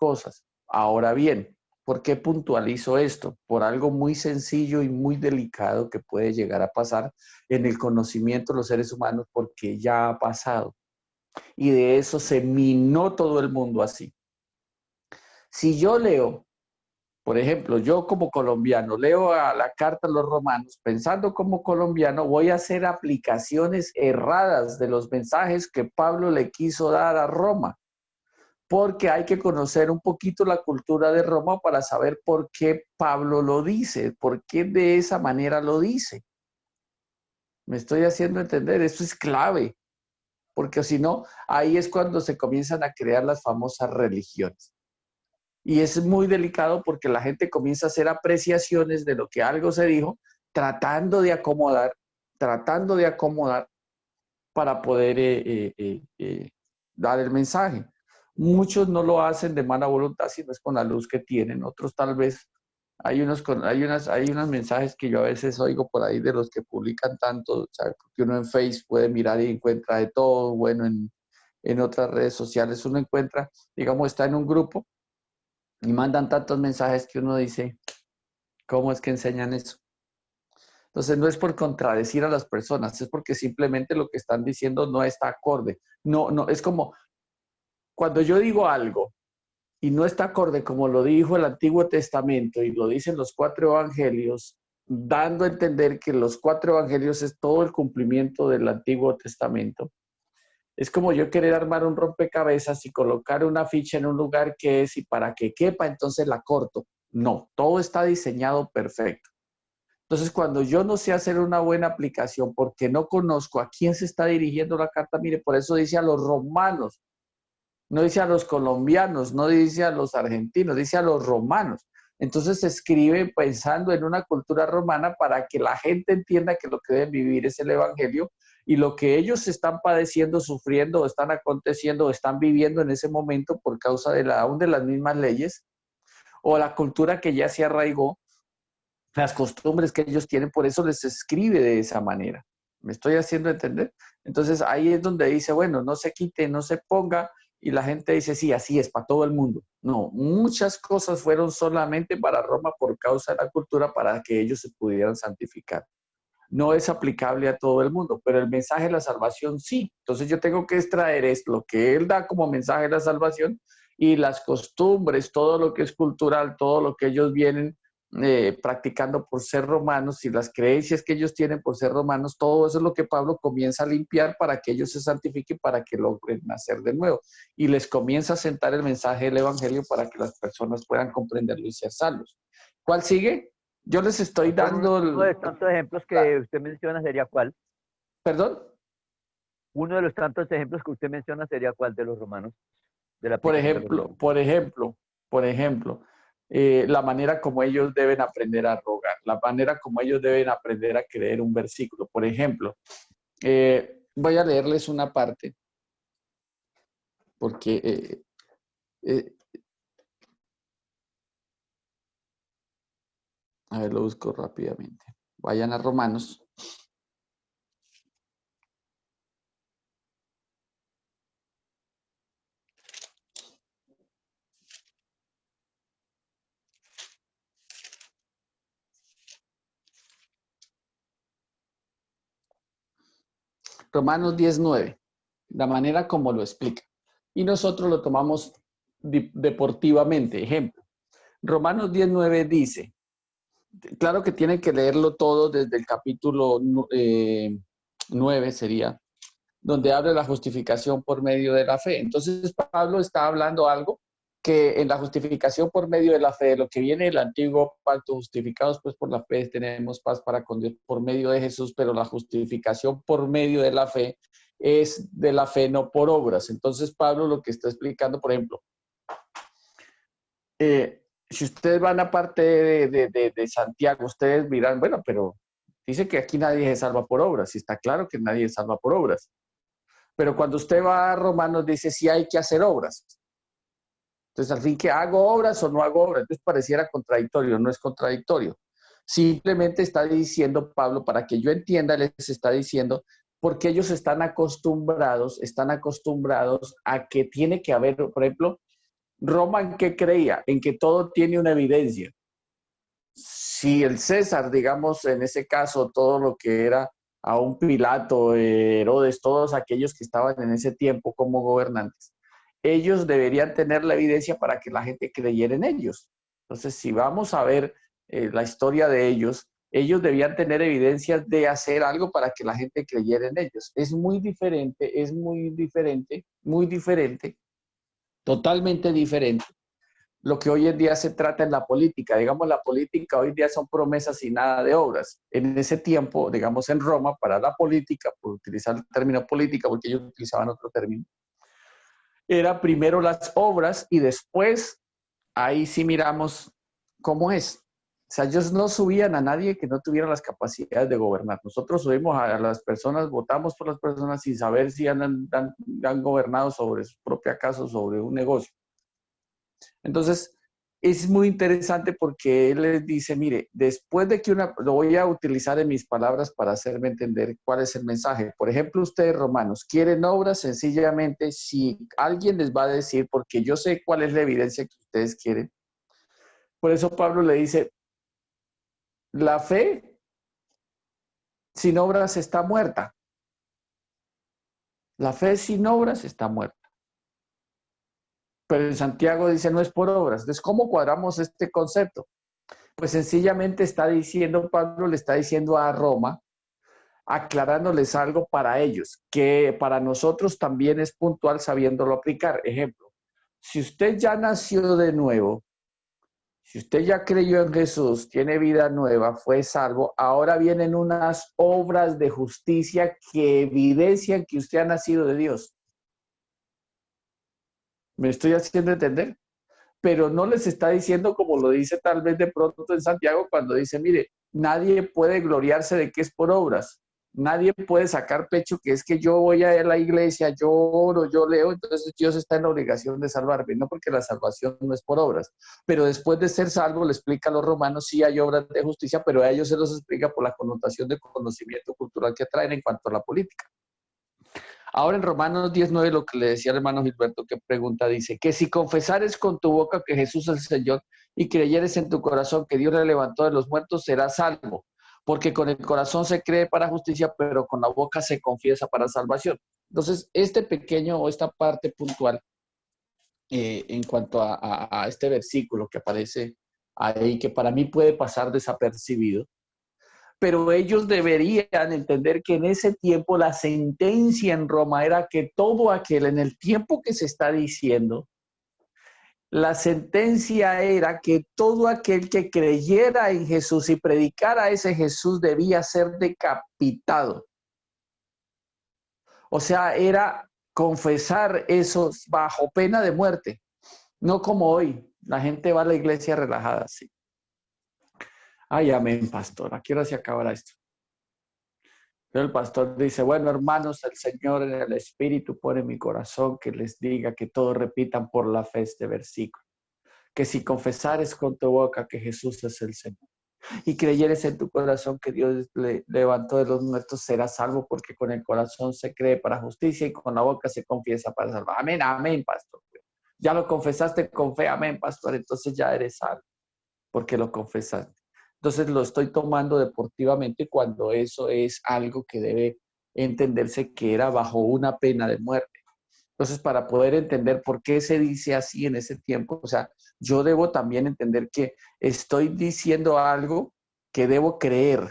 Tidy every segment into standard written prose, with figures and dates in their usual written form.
cosas. Ahora bien, ¿por qué puntualizo esto? Por algo muy sencillo y muy delicado que puede llegar a pasar en el conocimiento de los seres humanos, porque ya ha pasado. Y de eso se minó todo el mundo así. Si yo leo, por ejemplo, yo como colombiano leo a la carta a los romanos, pensando como colombiano, voy a hacer aplicaciones erradas de los mensajes que Pablo le quiso dar a Roma, porque hay que conocer un poquito la cultura de Roma para saber por qué Pablo lo dice, por qué de esa manera lo dice. Me estoy haciendo entender, eso es clave, porque si no, ahí es cuando se comienzan a crear las famosas religiones. Y es muy delicado porque la gente comienza a hacer apreciaciones de lo que algo se dijo, tratando de acomodar para poder dar el mensaje. Muchos no lo hacen de mala voluntad, sino es con la luz que tienen. Otros tal vez, hay unos mensajes que yo a veces oigo por ahí de los que publican tanto, o sea, que uno en Facebook puede mirar y encuentra de todo, bueno, en otras redes sociales uno encuentra, digamos, está en un grupo y mandan tantos mensajes que uno dice, ¿cómo es que enseñan eso? Entonces no es por contradecir a las personas, es porque simplemente lo que están diciendo no está acorde. No, no, es como cuando yo digo algo y no está acorde como lo dijo el Antiguo Testamento y lo dicen los 4 evangelios, dando a entender que los 4 evangelios es todo el cumplimiento del Antiguo Testamento. Es como yo querer armar un rompecabezas y colocar una ficha en un lugar que es y para que quepa, entonces la corto. No, todo está diseñado perfecto. Entonces, cuando yo no sé hacer una buena aplicación porque no conozco a quién se está dirigiendo la carta, mire, por eso dice a los romanos, no dice a los colombianos, no dice a los argentinos, dice a los romanos. Entonces se escribe pensando en una cultura romana para que la gente entienda que lo que deben vivir es el evangelio y lo que ellos están padeciendo, sufriendo, o están aconteciendo, o están viviendo en ese momento por causa de aún de las mismas leyes o la cultura que ya se arraigó, las costumbres que ellos tienen, por eso les escribe de esa manera. ¿Me estoy haciendo entender? Entonces ahí es donde dice, bueno, no se quite, no se ponga, y la gente dice, sí, así es, para todo el mundo. No, muchas cosas fueron solamente para Roma por causa de la cultura, para que ellos se pudieran santificar. No es aplicable a todo el mundo, pero el mensaje de la salvación sí. Entonces yo tengo que extraer es lo que él da como mensaje de la salvación y las costumbres, todo lo que es cultural, todo lo que ellos vienen practicando por ser romanos y las creencias que ellos tienen por ser romanos, todo eso es lo que Pablo comienza a limpiar para que ellos se santifiquen, para que logren nacer de nuevo. Y les comienza a sentar el mensaje del evangelio para que las personas puedan comprenderlo y ser salvos. ¿Cuál sigue? Yo les estoy dando... Uno de tantos ejemplos que usted menciona sería ¿cuál? ¿Perdón? Uno de los tantos ejemplos que usted menciona sería ¿cuál de los romanos? De la Por aplicación de los romanos. ejemplo, la manera como ellos deben aprender a rogar, la manera como ellos deben aprender a creer un versículo. Por ejemplo, voy a leerles una parte, porque eh, a ver, lo busco rápidamente. Vayan a Romanos. Romanos 19, la manera como lo explica. Y nosotros lo tomamos deportivamente. Ejemplo, Romanos 19 dice, claro que tienen que leerlo todo desde el capítulo 9 sería, donde habla de la justificación por medio de la fe. Entonces Pablo está hablando algo que en la justificación por medio de la fe, de lo que viene del antiguo pacto, justificados pues por la fe, tenemos paz para con Dios por medio de Jesús, pero la justificación por medio de la fe es de la fe, no por obras. Entonces Pablo lo que está explicando, por ejemplo, si ustedes van a parte de Santiago, ustedes dirán, bueno, pero dice que aquí nadie se salva por obras, y está claro que nadie se salva por obras. Pero cuando usted va a Romanos dice sí hay que hacer obras. Entonces, al fin, ¿que hago obras o no hago obras? Entonces pareciera contradictorio, no es contradictorio. Simplemente está diciendo Pablo, para que yo entienda, les está diciendo, porque ellos están acostumbrados a que tiene que haber, por ejemplo, ¿Roma en qué creía? En que todo tiene una evidencia. Si el César, digamos, en ese caso, todo lo que era a un Pilato, Herodes, todos aquellos que estaban en ese tiempo como gobernantes, ellos deberían tener la evidencia para que la gente creyera en ellos. Entonces, si vamos a ver la historia de ellos debían tener evidencias de hacer algo para que la gente creyera en ellos. Es muy diferente, totalmente diferente lo que hoy en día se trata en la política. Digamos, la política hoy en día son promesas y nada de obras. En ese tiempo, digamos, en Roma, para la política, por utilizar el término política, porque ellos utilizaban otro término, era primero las obras y después, ahí sí miramos cómo es. O sea, ellos no subían a nadie que no tuviera las capacidades de gobernar. Nosotros subimos a las personas, votamos por las personas sin saber si han gobernado sobre su propia casa o sobre un negocio. Entonces, es muy interesante porque él les dice, mire, después de que lo voy a utilizar en mis palabras para hacerme entender cuál es el mensaje. Por ejemplo, ustedes romanos, ¿quieren obras? Sencillamente, si alguien les va a decir, porque yo sé cuál es la evidencia que ustedes quieren. Por eso Pablo le dice, la fe sin obras está muerta. La fe sin obras está muerta. Pero en Santiago dice, no es por obras. Entonces, ¿cómo cuadramos este concepto? Pues sencillamente está diciendo, Pablo le está diciendo a Roma, aclarándoles algo para ellos, que para nosotros también es puntual sabiéndolo aplicar. Ejemplo, si usted ya nació de nuevo, si usted ya creyó en Jesús, tiene vida nueva, fue salvo, ahora vienen unas obras de justicia que evidencian que usted ha nacido de Dios. ¿Me estoy haciendo entender? Pero no les está diciendo como lo dice tal vez de pronto en Santiago cuando dice, mire, nadie puede gloriarse de que es por obras. Nadie puede sacar pecho que es que yo voy a la iglesia, yo oro, yo leo, entonces Dios está en la obligación de salvarme, no porque la salvación no es por obras. Pero después de ser salvo, le explica a los romanos, sí hay obras de justicia, pero a ellos se los explica por la connotación de conocimiento cultural que traen en cuanto a la política. Ahora en Romanos 19, lo que le decía el hermano Gilberto, que pregunta, dice, que si confesares con tu boca que Jesús es el Señor y creyeres en tu corazón que Dios le levantó de los muertos, serás salvo. Porque con el corazón se cree para justicia, pero con la boca se confiesa para salvación. Entonces, este pequeño o esta parte puntual en cuanto a este versículo que aparece ahí, que para mí puede pasar desapercibido, pero ellos deberían entender que en ese tiempo la sentencia en Roma era que todo aquel, en el tiempo que se está diciendo, la sentencia era que todo aquel que creyera en Jesús y predicara a ese Jesús debía ser decapitado. O sea, era confesar eso bajo pena de muerte, no como hoy. La gente va a la iglesia relajada, sí. Ay, amén, pastor. ¿A qué hora se acabará esto? Pero el pastor dice, bueno, hermanos, el Señor en el Espíritu pone en mi corazón que les diga que todos repitan por la fe este versículo. Que si confesares con tu boca que Jesús es el Señor y creyeres en tu corazón que Dios le levantó de los muertos, serás salvo, porque con el corazón se cree para justicia y con la boca se confiesa para salvar. Amén, amén, pastor. Ya lo confesaste con fe, amén, pastor, entonces ya eres salvo, porque lo confesaste. Entonces lo estoy tomando deportivamente cuando eso es algo que debe entenderse que era bajo una pena de muerte. Entonces, para poder entender por qué se dice así en ese tiempo, o sea, yo debo también entender que estoy diciendo algo que debo creer.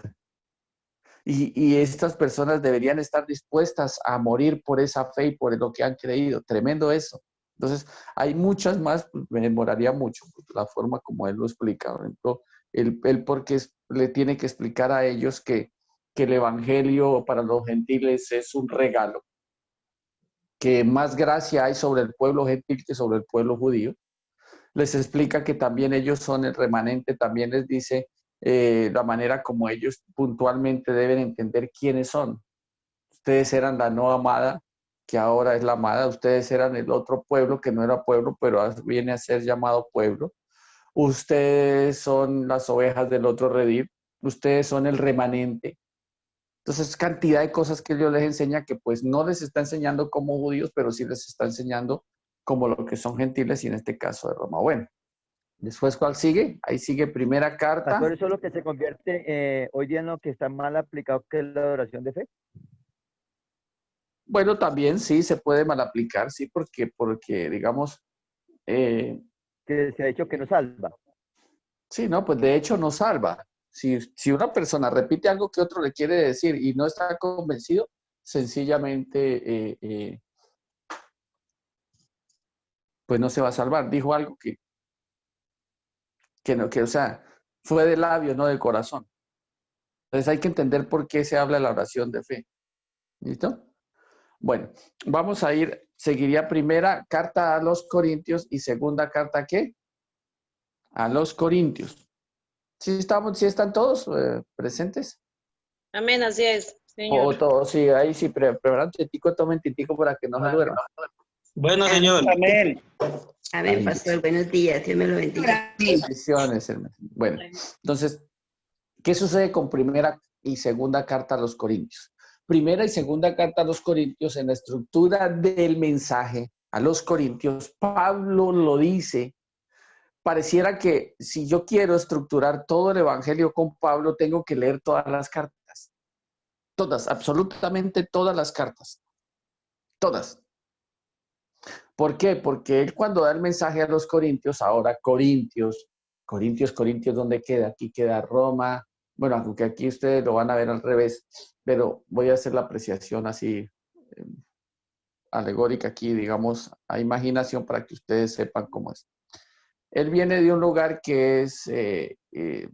Y estas personas deberían estar dispuestas a morir por esa fe y por lo que han creído. Tremendo eso. Entonces, hay muchas más, pues, me demoraría mucho, pues, la forma como él lo explica. Por ejemplo, él porque le tiene que explicar a ellos que el evangelio para los gentiles es un regalo, que más gracia hay sobre el pueblo gentil que sobre el pueblo judío. Les explica que también ellos son el remanente, también les dice la manera como ellos puntualmente deben entender quiénes son. Ustedes eran la no amada, que ahora es la amada. Ustedes eran el otro pueblo, que no era pueblo, pero viene a ser llamado pueblo. Ustedes son las ovejas del otro redil. Ustedes son el remanente. Entonces, cantidad de cosas que Dios les enseña que pues no les está enseñando como judíos, pero sí les está enseñando como lo que son gentiles y en este caso de Roma. Bueno, después, ¿cuál sigue? Ahí sigue primera carta. Pastor, eso es lo que se convierte hoy día en lo que está mal aplicado, que es la adoración de fe. Bueno, también sí se puede mal aplicar, sí, porque digamos, Que se ha dicho que no salva. sí, no, pues de hecho no salva. Si una persona repite algo que otro le quiere decir y no está convencido, sencillamente, pues no se va a salvar. Dijo algo que no, que, o sea, fue de labio, no del corazón. Entonces hay que entender por qué se habla de la oración de fe. ¿Listo? Bueno, vamos a ir, seguiría primera carta a los Corintios y segunda carta, ¿qué? A los Corintios. ¿Sí están todos presentes? Amén, así es, O señor. todos, sí, ahí sí, pero un titico, tomen titico para que no se duerman. Bueno, señor. Amén. Amén, Ahí. pastor. Buenos días. Dios me lo bendiga. Bendiciones, hermano. Bueno, entonces, ¿qué sucede con primera y segunda carta a los Corintios? Primera y segunda carta a los Corintios, en la estructura del mensaje a los Corintios, Pablo lo dice. Pareciera que si yo quiero estructurar todo el evangelio con Pablo, tengo que leer todas las cartas. Todas, absolutamente todas las cartas. Todas. ¿Por qué? Porque él cuando da el mensaje a los Corintios, ahora Corintios, ¿dónde queda? Aquí queda Roma. Bueno, aunque aquí ustedes lo van a ver al revés, pero voy a hacer la apreciación así alegórica aquí, digamos, a imaginación para que ustedes sepan cómo es. Él viene de un lugar que es,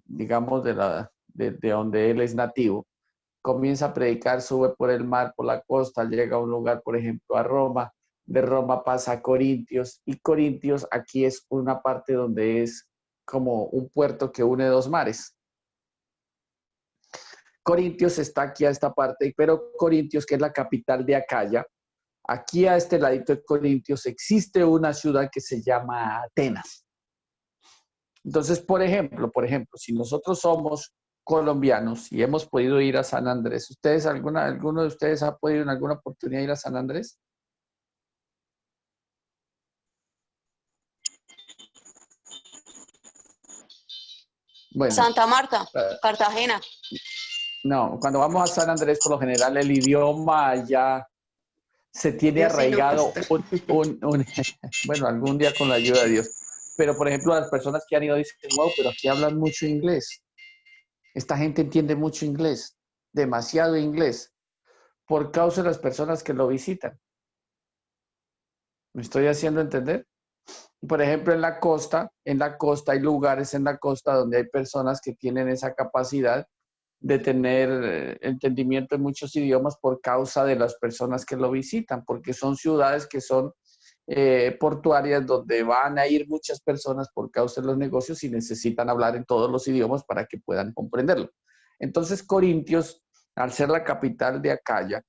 digamos, de donde él es nativo. Comienza a predicar, sube por el mar, por la costa, llega a un lugar, por ejemplo, a Roma. De Roma pasa a Corintios, y Corintios aquí es una parte donde es como un puerto que une dos mares. Corintios está aquí a esta parte, pero Corintios, que es la capital de Acaya, aquí a este ladito de Corintios existe una ciudad que se llama Atenas. Entonces, por ejemplo, si nosotros somos colombianos y hemos podido ir a San Andrés, ¿alguno de ustedes ha podido en alguna oportunidad ir a San Andrés? Bueno, Santa Marta, Cartagena. no, cuando vamos a San Andrés, por lo general el idioma ya se tiene Yo sí, no, arraigado pastor. bueno, algún día con la ayuda de Dios. Pero, por ejemplo, las personas que han ido dicen, wow, pero aquí hablan mucho inglés. Esta gente entiende mucho inglés, demasiado inglés, por causa de las personas que lo visitan. ¿Me estoy haciendo entender? Por ejemplo, en la costa hay lugares en la costa donde hay personas que tienen esa capacidad de tener entendimiento en muchos idiomas por causa de las personas que lo visitan, porque son ciudades que son portuarias donde van a ir muchas personas por causa de los negocios y necesitan hablar en todos los idiomas para que puedan comprenderlo. Entonces, Corintios, al ser la capital de Acaya,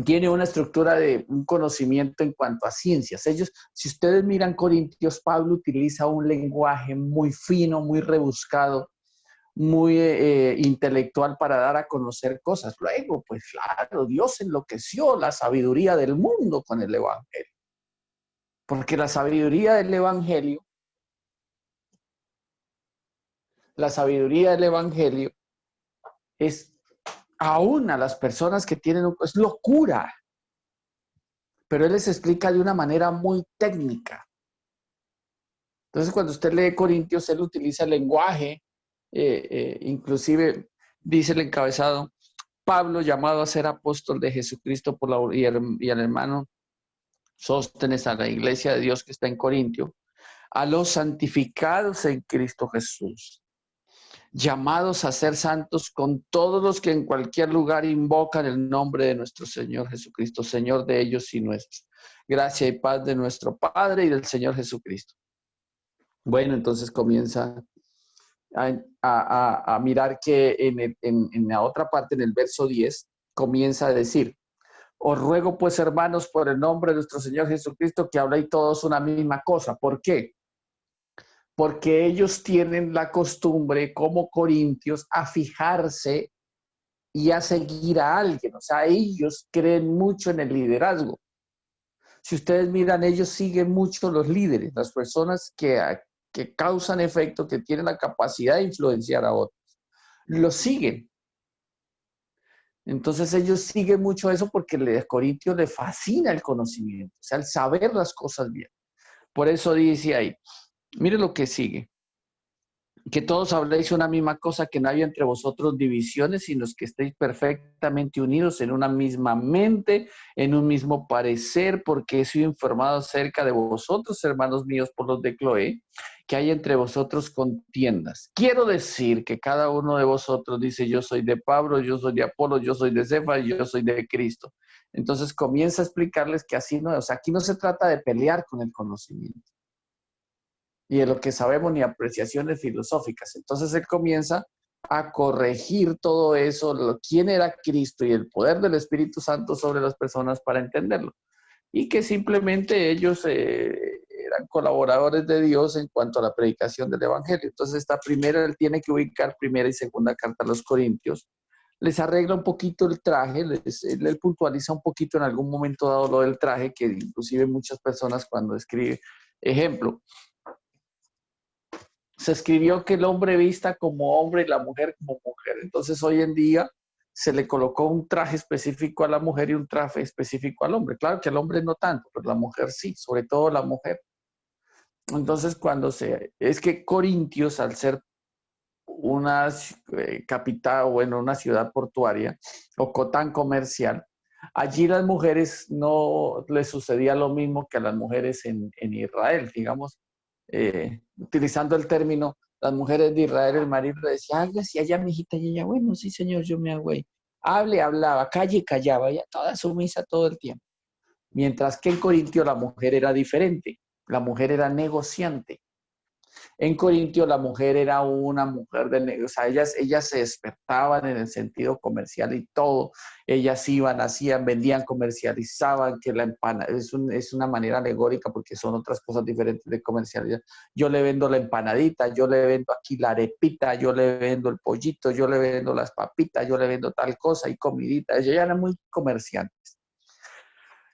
tiene una estructura de un conocimiento en cuanto a ciencias. Ellos, si ustedes miran Corintios, Pablo utiliza un lenguaje muy fino, muy rebuscado, muy intelectual para dar a conocer cosas. Luego, pues claro, Dios enloqueció la sabiduría del mundo con el Evangelio. Porque la sabiduría del Evangelio es aún a las personas que tienen, es locura. Pero él les explica de una manera muy técnica. Entonces, cuando usted lee Corintios, él utiliza el lenguaje, inclusive dice el encabezado, Pablo, llamado a ser apóstol de Jesucristo y el hermano Sóstenes, a la iglesia de Dios que está en Corintio, a los santificados en Cristo Jesús, llamados a ser santos con todos los que en cualquier lugar invocan el nombre de nuestro Señor Jesucristo, Señor de ellos y nuestros. Gracia y paz de nuestro Padre y del Señor Jesucristo. Bueno, entonces comienza a mirar que en la otra parte, en el verso 10, comienza a decir, os ruego pues, hermanos, por el nombre de nuestro Señor Jesucristo, que habléis todos una misma cosa. ¿Por qué? Porque ellos tienen la costumbre, como corintios, a fijarse y a seguir a alguien. O sea, ellos creen mucho en el liderazgo. Si ustedes miran, ellos siguen mucho los líderes, las personas que causan efecto, que tienen la capacidad de influenciar a otros. Los siguen. Entonces ellos siguen mucho eso porque a Corintios le fascina el conocimiento, o sea, el saber las cosas bien. Por eso dice ahí, mire lo que sigue. Que todos habléis una misma cosa, que no haya entre vosotros divisiones, sino que estéis perfectamente unidos en una misma mente, en un mismo parecer, porque he sido informado acerca de vosotros, hermanos míos, por los de Cloé, que hay entre vosotros contiendas. Quiero decir que cada uno de vosotros dice, yo soy de Pablo, yo soy de Apolo, yo soy de Cefas, yo soy de Cristo. Entonces comienza a explicarles que así no, o sea, aquí no se trata de pelear con el conocimiento y de lo que sabemos ni apreciaciones filosóficas. Entonces él comienza a corregir todo eso, quién era Cristo y el poder del Espíritu Santo sobre las personas para entenderlo. Y que simplemente ellos eran colaboradores de Dios en cuanto a la predicación del Evangelio. Entonces él tiene que ubicar primera y segunda carta a los Corintios, les arregla un poquito el traje, él puntualiza un poquito en algún momento dado lo del traje, que inclusive muchas personas cuando escribe, ejemplo, se escribió que el hombre vista como hombre y la mujer como mujer. Entonces hoy en día se le colocó un traje específico a la mujer y un traje específico al hombre. Claro que el hombre no tanto, pero la mujer sí, sobre todo la mujer. Entonces es que Corintios, al ser una capital, bueno, una ciudad portuaria o tan comercial, allí las mujeres no les sucedía lo mismo que a las mujeres en Israel, digamos. Utilizando el término, las mujeres de Israel, el marido le decía, hágase allá, mijita, y ella, bueno, sí, señor, yo me hago ahí. Hable, hablaba, calle, callaba, ella toda sumisa todo el tiempo. Mientras que en Corintio la mujer era diferente, la mujer era negociante. En Corintio la mujer era una mujer de negocio, o sea, ellas se despertaban en el sentido comercial y todo. Ellas iban, hacían, vendían, comercializaban, que la empanada es una manera alegórica porque son otras cosas diferentes de comercializar. Yo le vendo la empanadita, yo le vendo aquí la arepita, yo le vendo el pollito, yo le vendo las papitas, yo le vendo tal cosa y comidita. Ellos ya eran muy comerciantes.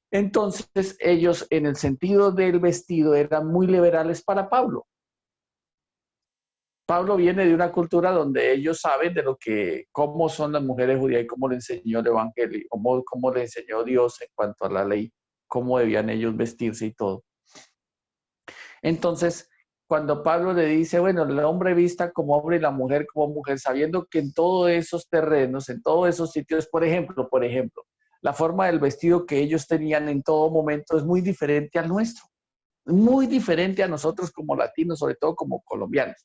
Entonces ellos en el sentido del vestido eran muy liberales para Pablo. Pablo viene de una cultura donde ellos saben cómo son las mujeres judías y cómo le enseñó el Evangelio, cómo le enseñó Dios en cuanto a la ley, cómo debían ellos vestirse y todo. Entonces, cuando Pablo le dice, bueno, el hombre vista como hombre y la mujer como mujer, sabiendo que en todos esos terrenos, en todos esos sitios, por ejemplo, la forma del vestido que ellos tenían en todo momento es muy diferente al nuestro, muy diferente a nosotros como latinos, sobre todo como colombianos.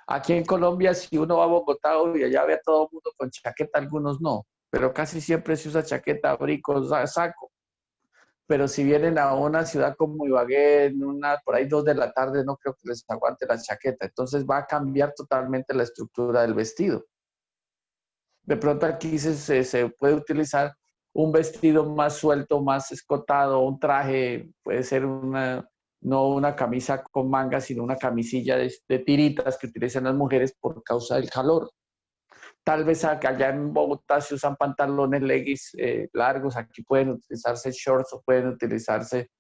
Aquí en Colombia, si uno va a Bogotá y allá ve a todo el mundo con chaqueta, algunos no, pero casi siempre se usa chaqueta, abrigo, saco. Pero si vienen a una ciudad como Ibagué, por ahí 2 de la tarde, no creo que les aguante la chaqueta. Entonces va a cambiar totalmente la estructura del vestido. De pronto aquí se puede utilizar un vestido más suelto, más escotado, un traje, puede ser no una camisa con mangas, sino una camisilla de tiritas que utilizan las mujeres por causa del calor. Tal vez allá en Bogotá se usan pantalones leggings largos, aquí pueden utilizarse shorts o pueden utilizarse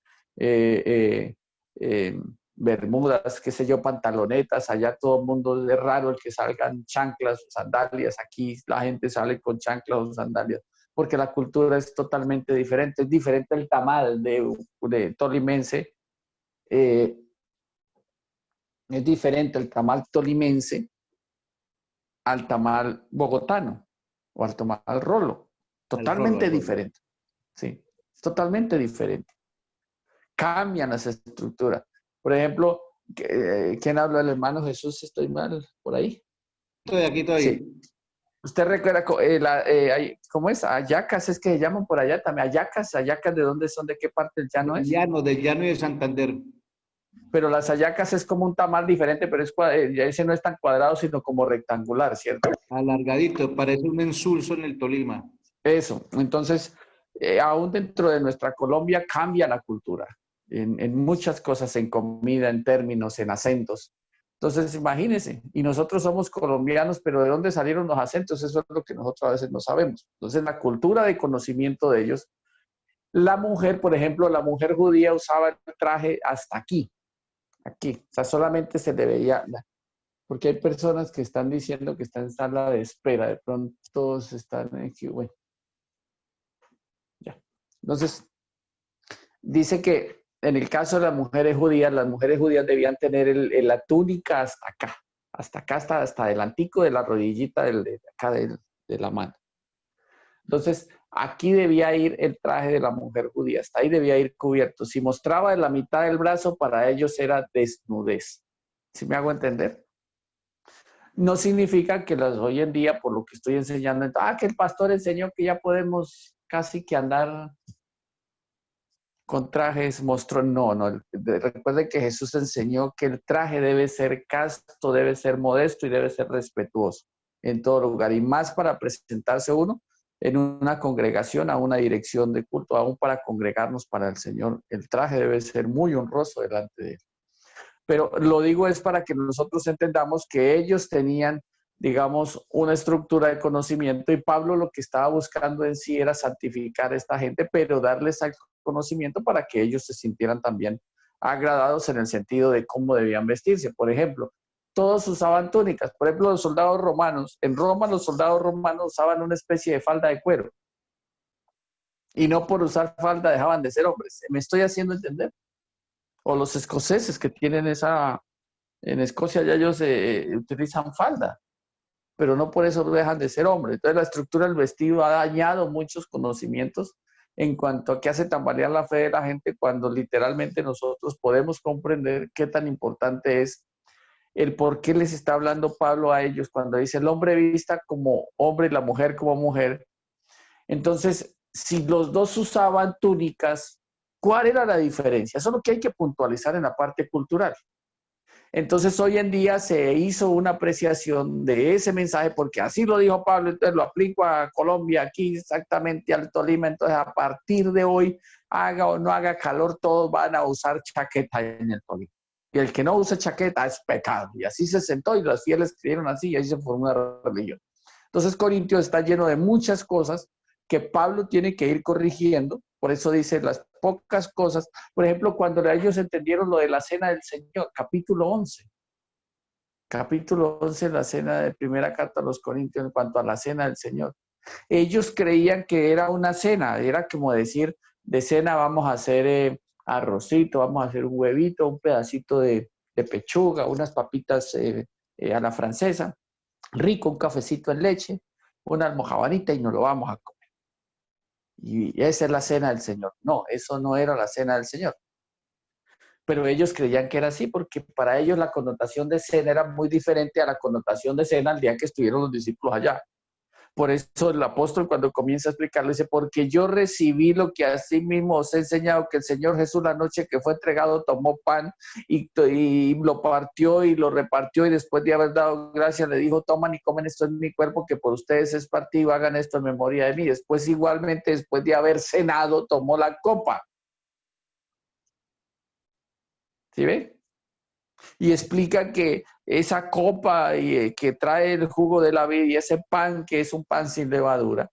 bermudas, qué sé yo, pantalonetas. Allá todo el mundo es raro el que salgan chanclas o sandalias. Aquí la gente sale con chanclas o sandalias porque la cultura es totalmente diferente. Es diferente el tamal de tolimense. Es diferente el tamal tolimense al tamal bogotano o al tamal rolo. Totalmente diferente. Sí, es totalmente diferente. Cambian las estructuras. Por ejemplo, ¿quién habla? El hermano Jesús, estoy mal por ahí. Aquí estoy. Sí. ¿Usted recuerda cómo es? Ayacas, es que se llaman por allá también. Ayacas, ¿de dónde son? ¿De qué parte del llano es? Del llano y de Santander. Pero las hallacas es como un tamal diferente, pero ese no es tan cuadrado, sino como rectangular, ¿cierto? Alargadito, parece un insulso en el Tolima. Eso, entonces, aún dentro de nuestra Colombia cambia la cultura, en muchas cosas, en comida, en términos, en acentos. Entonces, imagínense, y nosotros somos colombianos, pero ¿de dónde salieron los acentos? Eso es lo que nosotros a veces no sabemos. Entonces, la cultura de conocimiento de ellos La mujer, por ejemplo, la mujer judía usaba el traje hasta aquí. Aquí. O sea, solamente se le veía, porque hay personas que están diciendo que están en sala de espera. De pronto se están aquí, bueno. Ya. Entonces, dice que en el caso de las mujeres judías debían tener la túnica hasta acá, hasta adelantico de la rodillita de acá de la mano. Entonces, aquí debía ir el traje de la mujer judía, hasta ahí debía ir cubierto. Si mostraba la mitad del brazo, para ellos era desnudez. ¿Sí me hago entender? No significa que hoy en día, por lo que estoy enseñando, que el pastor enseñó que ya podemos casi que andar con trajes, mostró, no. Recuerden que Jesús enseñó que el traje debe ser casto, debe ser modesto y debe ser respetuoso en todo lugar. Y más para presentarse uno en una congregación, a una dirección de culto, aún para congregarnos para el Señor. El traje debe ser muy honroso delante de Él. Pero lo digo es para que nosotros entendamos que ellos tenían, digamos, una estructura de conocimiento y Pablo lo que estaba buscando en sí era santificar a esta gente, pero darles al conocimiento para que ellos se sintieran también agradados en el sentido de cómo debían vestirse. Por ejemplo, todos usaban túnicas. Por ejemplo, los soldados romanos. En Roma los soldados romanos usaban una especie de falda de cuero. Y no por usar falda dejaban de ser hombres. ¿Me estoy haciendo entender? O los escoceses que tienen en Escocia ya ellos utilizan falda, pero no por eso dejan de ser hombres. Entonces la estructura del vestido ha dañado muchos conocimientos en cuanto a que hace tambalear la fe de la gente cuando literalmente nosotros podemos comprender qué tan importante es el por qué les está hablando Pablo a ellos cuando dice el hombre vista como hombre y la mujer como mujer. Entonces, si los dos usaban túnicas, ¿cuál era la diferencia? Eso es lo que hay que puntualizar en la parte cultural. Entonces, hoy en día se hizo una apreciación de ese mensaje, porque así lo dijo Pablo, entonces lo aplico a Colombia, aquí exactamente al Tolima. Entonces, a partir de hoy, haga o no haga calor, todos van a usar chaqueta en el Tolima. Y el que no use chaqueta es pecado. Y así se sentó y los fieles creyeron así y ahí se formó una religión. Entonces, Corintios está lleno de muchas cosas que Pablo tiene que ir corrigiendo. Por eso dice las pocas cosas. Por ejemplo, cuando ellos entendieron lo de la cena del Señor, capítulo 11. Capítulo 11, la cena de primera carta a los Corintios en cuanto a la cena del Señor. Ellos creían que era una cena, era como decir, de cena vamos a hacer arrocito, vamos a hacer un huevito, un pedacito de pechuga, unas papitas a la francesa, rico, un cafecito en leche, una almojábanita y nos lo vamos a comer. Y esa es la cena del Señor. No, eso no era la cena del Señor. Pero ellos creían que era así porque para ellos la connotación de cena era muy diferente a la connotación de cena el día que estuvieron los discípulos allá. Por eso el apóstol cuando comienza a explicarlo dice, porque yo recibí lo que así mismo os he enseñado, que el Señor Jesús la noche que fue entregado tomó pan y lo partió y lo repartió y después de haber dado gracias le dijo, toman y comen, esto en mi cuerpo que por ustedes es partido, hagan esto en memoria de mí. Después igualmente, después de haber cenado, tomó la copa. ¿Sí ven? Y explica que esa copa que trae el jugo de la vid y ese pan que es un pan sin levadura,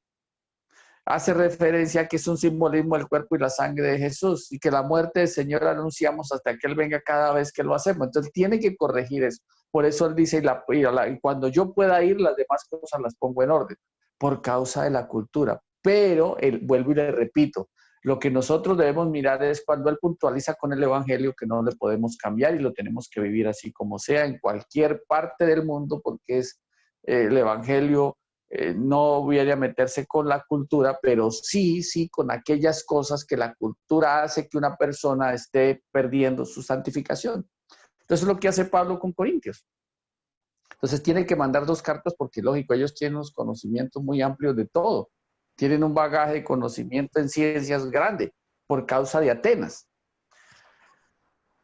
hace referencia a que es un simbolismo del cuerpo y la sangre de Jesús y que la muerte del Señor la anunciamos hasta que Él venga cada vez que lo hacemos. Entonces tiene que corregir eso. Por eso Él dice, y cuando yo pueda ir, las demás cosas las pongo en orden, por causa de la cultura. Pero, vuelvo y le repito, lo que nosotros debemos mirar es cuando Él puntualiza con el Evangelio que no le podemos cambiar y lo tenemos que vivir así como sea en cualquier parte del mundo, porque es el Evangelio no viene a meterse con la cultura, pero sí con aquellas cosas que la cultura hace que una persona esté perdiendo su santificación. Entonces es lo que hace Pablo con Corintios. Entonces tiene que mandar 2 cartas porque, lógico, ellos tienen unos conocimientos muy amplios de todo. Tienen un bagaje de conocimiento en ciencias grande por causa de Atenas.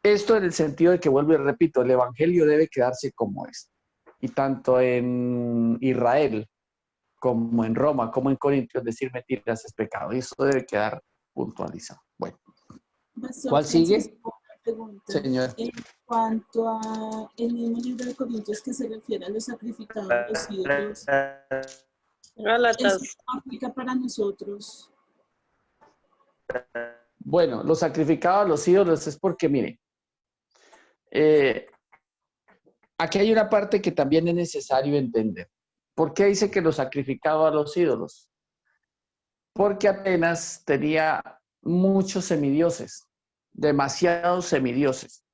Esto en el sentido de que, vuelvo y repito, el Evangelio debe quedarse como es. Y tanto en Israel como en Roma, como en Corintios, decir mentiras es pecado. Y eso debe quedar puntualizado. Bueno. ¿Cuál sigue? Señor. En cuanto a el mismo libro de Corintios que se refiere a los sacrificados a los ídolos, Gálatas. ¿eso aplica para nosotros? Bueno, lo sacrificado a los ídolos es porque, miren, aquí hay una parte que también es necesario entender. ¿Por qué dice que lo sacrificaba a los ídolos? Porque Atenas tenía muchos semidioses, demasiados semidioses.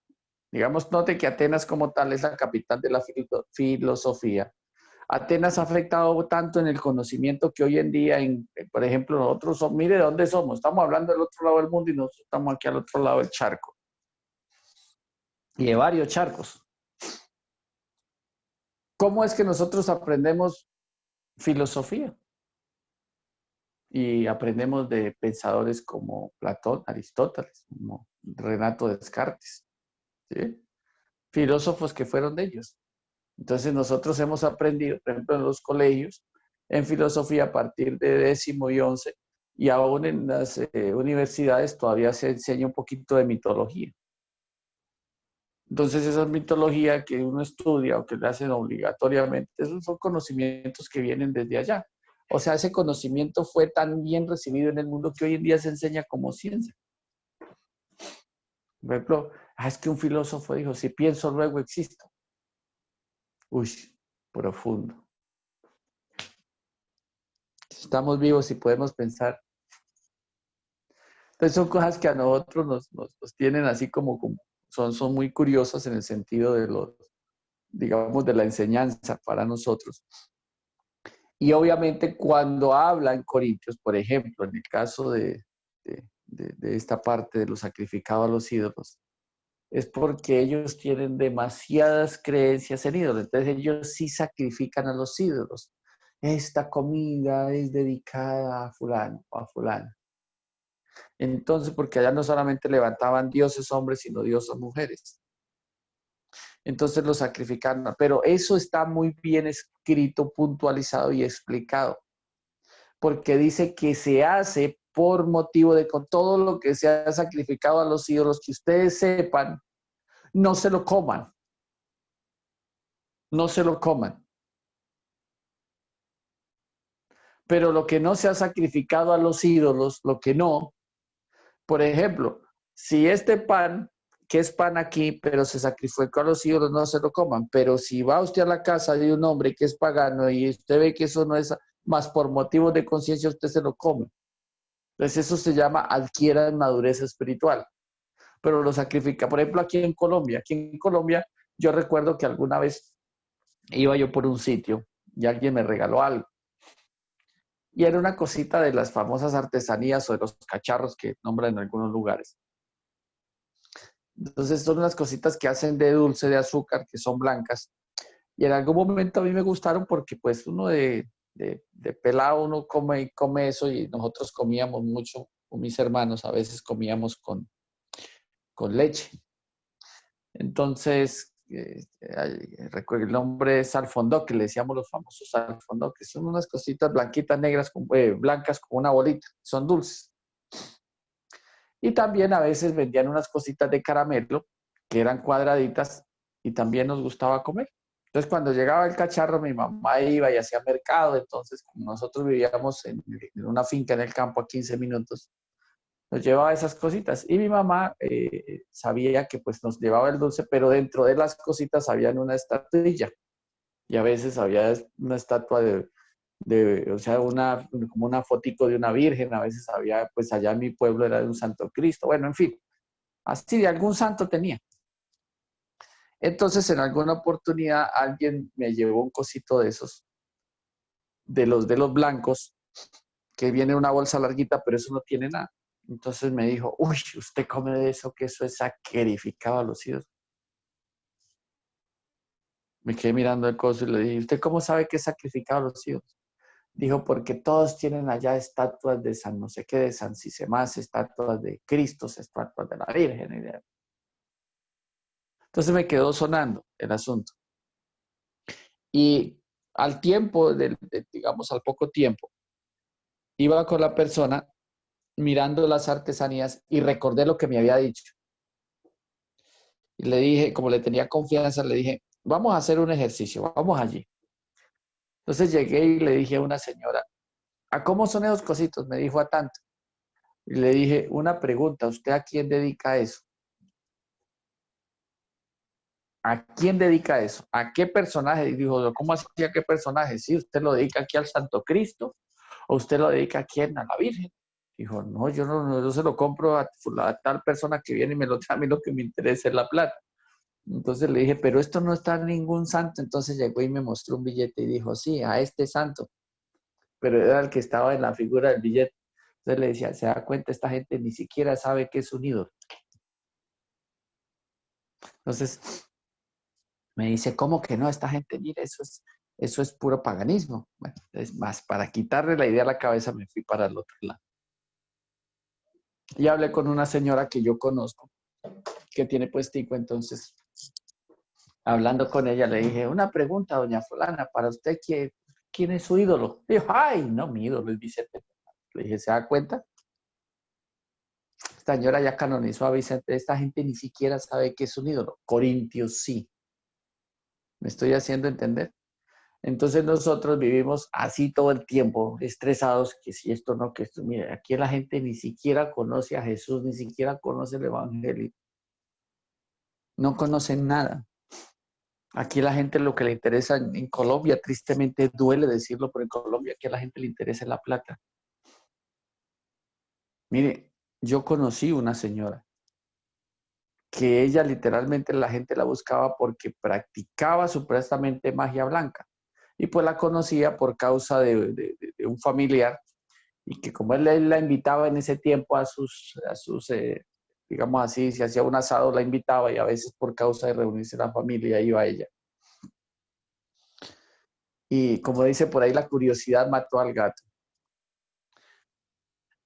Digamos, note que Atenas como tal es la capital de la filosofía. Atenas ha afectado tanto en el conocimiento que hoy en día, por ejemplo, nosotros somos, mire de dónde somos, estamos hablando del otro lado del mundo y nosotros estamos aquí al otro lado del charco. Y de varios charcos. ¿Cómo es que nosotros aprendemos filosofía? Y aprendemos de pensadores como Platón, Aristóteles, como Renato Descartes, ¿sí? Filósofos que fueron de ellos. Entonces nosotros hemos aprendido, por ejemplo, en los colegios, en filosofía a partir de 10º y 11, y aún en las universidades todavía se enseña un poquito de mitología. Entonces esa mitología que uno estudia o que le hacen obligatoriamente, esos son conocimientos que vienen desde allá. O sea, ese conocimiento fue tan bien recibido en el mundo que hoy en día se enseña como ciencia. Por ejemplo, es que un filósofo dijo, si pienso, luego existo. Uy, profundo. Estamos vivos y podemos pensar. Entonces son cosas que a nosotros nos tienen así como son muy curiosas en el sentido de los, digamos, de la enseñanza para nosotros. Y obviamente cuando habla en Corintios, por ejemplo, en el caso de esta parte de los sacrificados a los ídolos, es porque ellos tienen demasiadas creencias en ídolos. Entonces ellos sí sacrifican a los ídolos. Esta comida es dedicada a fulano o a fulana. Entonces, porque allá no solamente levantaban dioses hombres, sino diosas mujeres. Entonces los sacrificaron. Pero eso está muy bien escrito, puntualizado y explicado. Porque dice que se hace por motivo de con todo lo que se ha sacrificado a los ídolos, que ustedes sepan, no se lo coman. No se lo coman. Pero lo que no se ha sacrificado a los ídolos, lo que no, por ejemplo, si este pan, que es pan aquí, pero se sacrificó a los ídolos, no se lo coman. Pero si va usted a la casa de un hombre que es pagano y usted ve que eso no es más por motivos de conciencia, usted se lo come. Entonces eso se llama adquieran madurez espiritual. Pero lo sacrifica. Por ejemplo, aquí en Colombia, yo recuerdo que alguna vez iba yo por un sitio y alguien me regaló algo. Y era una cosita de las famosas artesanías o de los cacharros que nombran en algunos lugares. Entonces son unas cositas que hacen de dulce de azúcar, que son blancas. Y en algún momento a mí me gustaron porque pues uno de pelado uno come eso y nosotros comíamos mucho con mis hermanos, a veces comíamos con leche. Entonces, recuerdo el nombre es alfondó, que le decíamos los famosos alfondó, que son unas cositas blanquitas, negras, blancas como una bolita, son dulces. Y también a veces vendían unas cositas de caramelo, que eran cuadraditas, y también nos gustaba comer. Entonces, cuando llegaba el cacharro, mi mamá iba y hacía mercado. Entonces, como nosotros vivíamos en una finca en el campo a 15 minutos, nos llevaba esas cositas. Y mi mamá sabía que pues nos llevaba el dulce, pero dentro de las cositas había una estatuilla. Y a veces había una estatua o sea, como una fotico de una virgen. A veces había, pues allá en mi pueblo era de un Santo Cristo. Bueno, en fin, así de algún santo tenía. Entonces, en alguna oportunidad, alguien me llevó un cosito de esos, de los blancos, que viene en una bolsa larguita, pero eso no tiene nada. Entonces me dijo, uy, usted come de eso, que eso es sacrificado a los ídolos. Me quedé mirando el coso y le dije, ¿usted cómo sabe que es sacrificado a los ídolos? Dijo, porque todos tienen allá estatuas de San no sé qué, de San Sisemás, estatuas de Cristo, estatuas de la Virgen. Entonces me quedó sonando el asunto. Y al tiempo, digamos al poco tiempo, iba con la persona mirando las artesanías y recordé lo que me había dicho. Y le dije, como le tenía confianza, le dije, vamos a hacer un ejercicio, vamos allí. Entonces llegué y le dije a una señora, ¿a cómo son esos cositos? Me dijo, a tanto. Y le dije, una pregunta, ¿usted a quién dedica eso? ¿A quién dedica eso? ¿A qué personaje? Y dijo, ¿cómo así a qué personaje? Sí, usted lo dedica aquí al Santo Cristo, o usted lo dedica a quién, a la Virgen. Dijo, no, yo se lo compro a tal persona que viene y me lo trae, a mí lo que me interesa es la plata. Entonces le dije, pero esto no está en ningún santo. Entonces llegó y me mostró un billete y dijo, sí, a este santo. Pero era el que estaba en la figura del billete. Entonces le decía, se da cuenta, esta gente ni siquiera sabe qué es un ídolo. Entonces me dice, ¿cómo que no? Esta gente, mira, eso es puro paganismo. Bueno, es más, para quitarle la idea a la cabeza me fui para el otro lado. Y hablé con una señora que yo conozco, que tiene puestico. Entonces, hablando con ella, le dije, una pregunta, doña fulana, para usted, ¿quién es su ídolo? Dijo, ay, no, mi ídolo es Vicente. Le dije, ¿se da cuenta? Esta señora ya canonizó a Vicente. Esta gente ni siquiera sabe qué es un ídolo. Corintios sí. ¿Me estoy haciendo entender? Entonces nosotros vivimos así todo el tiempo, estresados, que si esto no, que esto. Mire, aquí la gente ni siquiera conoce a Jesús, ni siquiera conoce el Evangelio. No conocen nada. Aquí la gente lo que le interesa en Colombia, tristemente duele decirlo, pero en Colombia que a la gente le interesa la plata. Mire, yo conocí una señora que ella literalmente la gente la buscaba porque practicaba supuestamente magia blanca. Y pues la conocía por causa de un familiar, y que como él la invitaba en ese tiempo a sus digamos así, si hacía un asado la invitaba, y a veces por causa de reunirse la familia iba ella. Y como dice por ahí, la curiosidad mató al gato.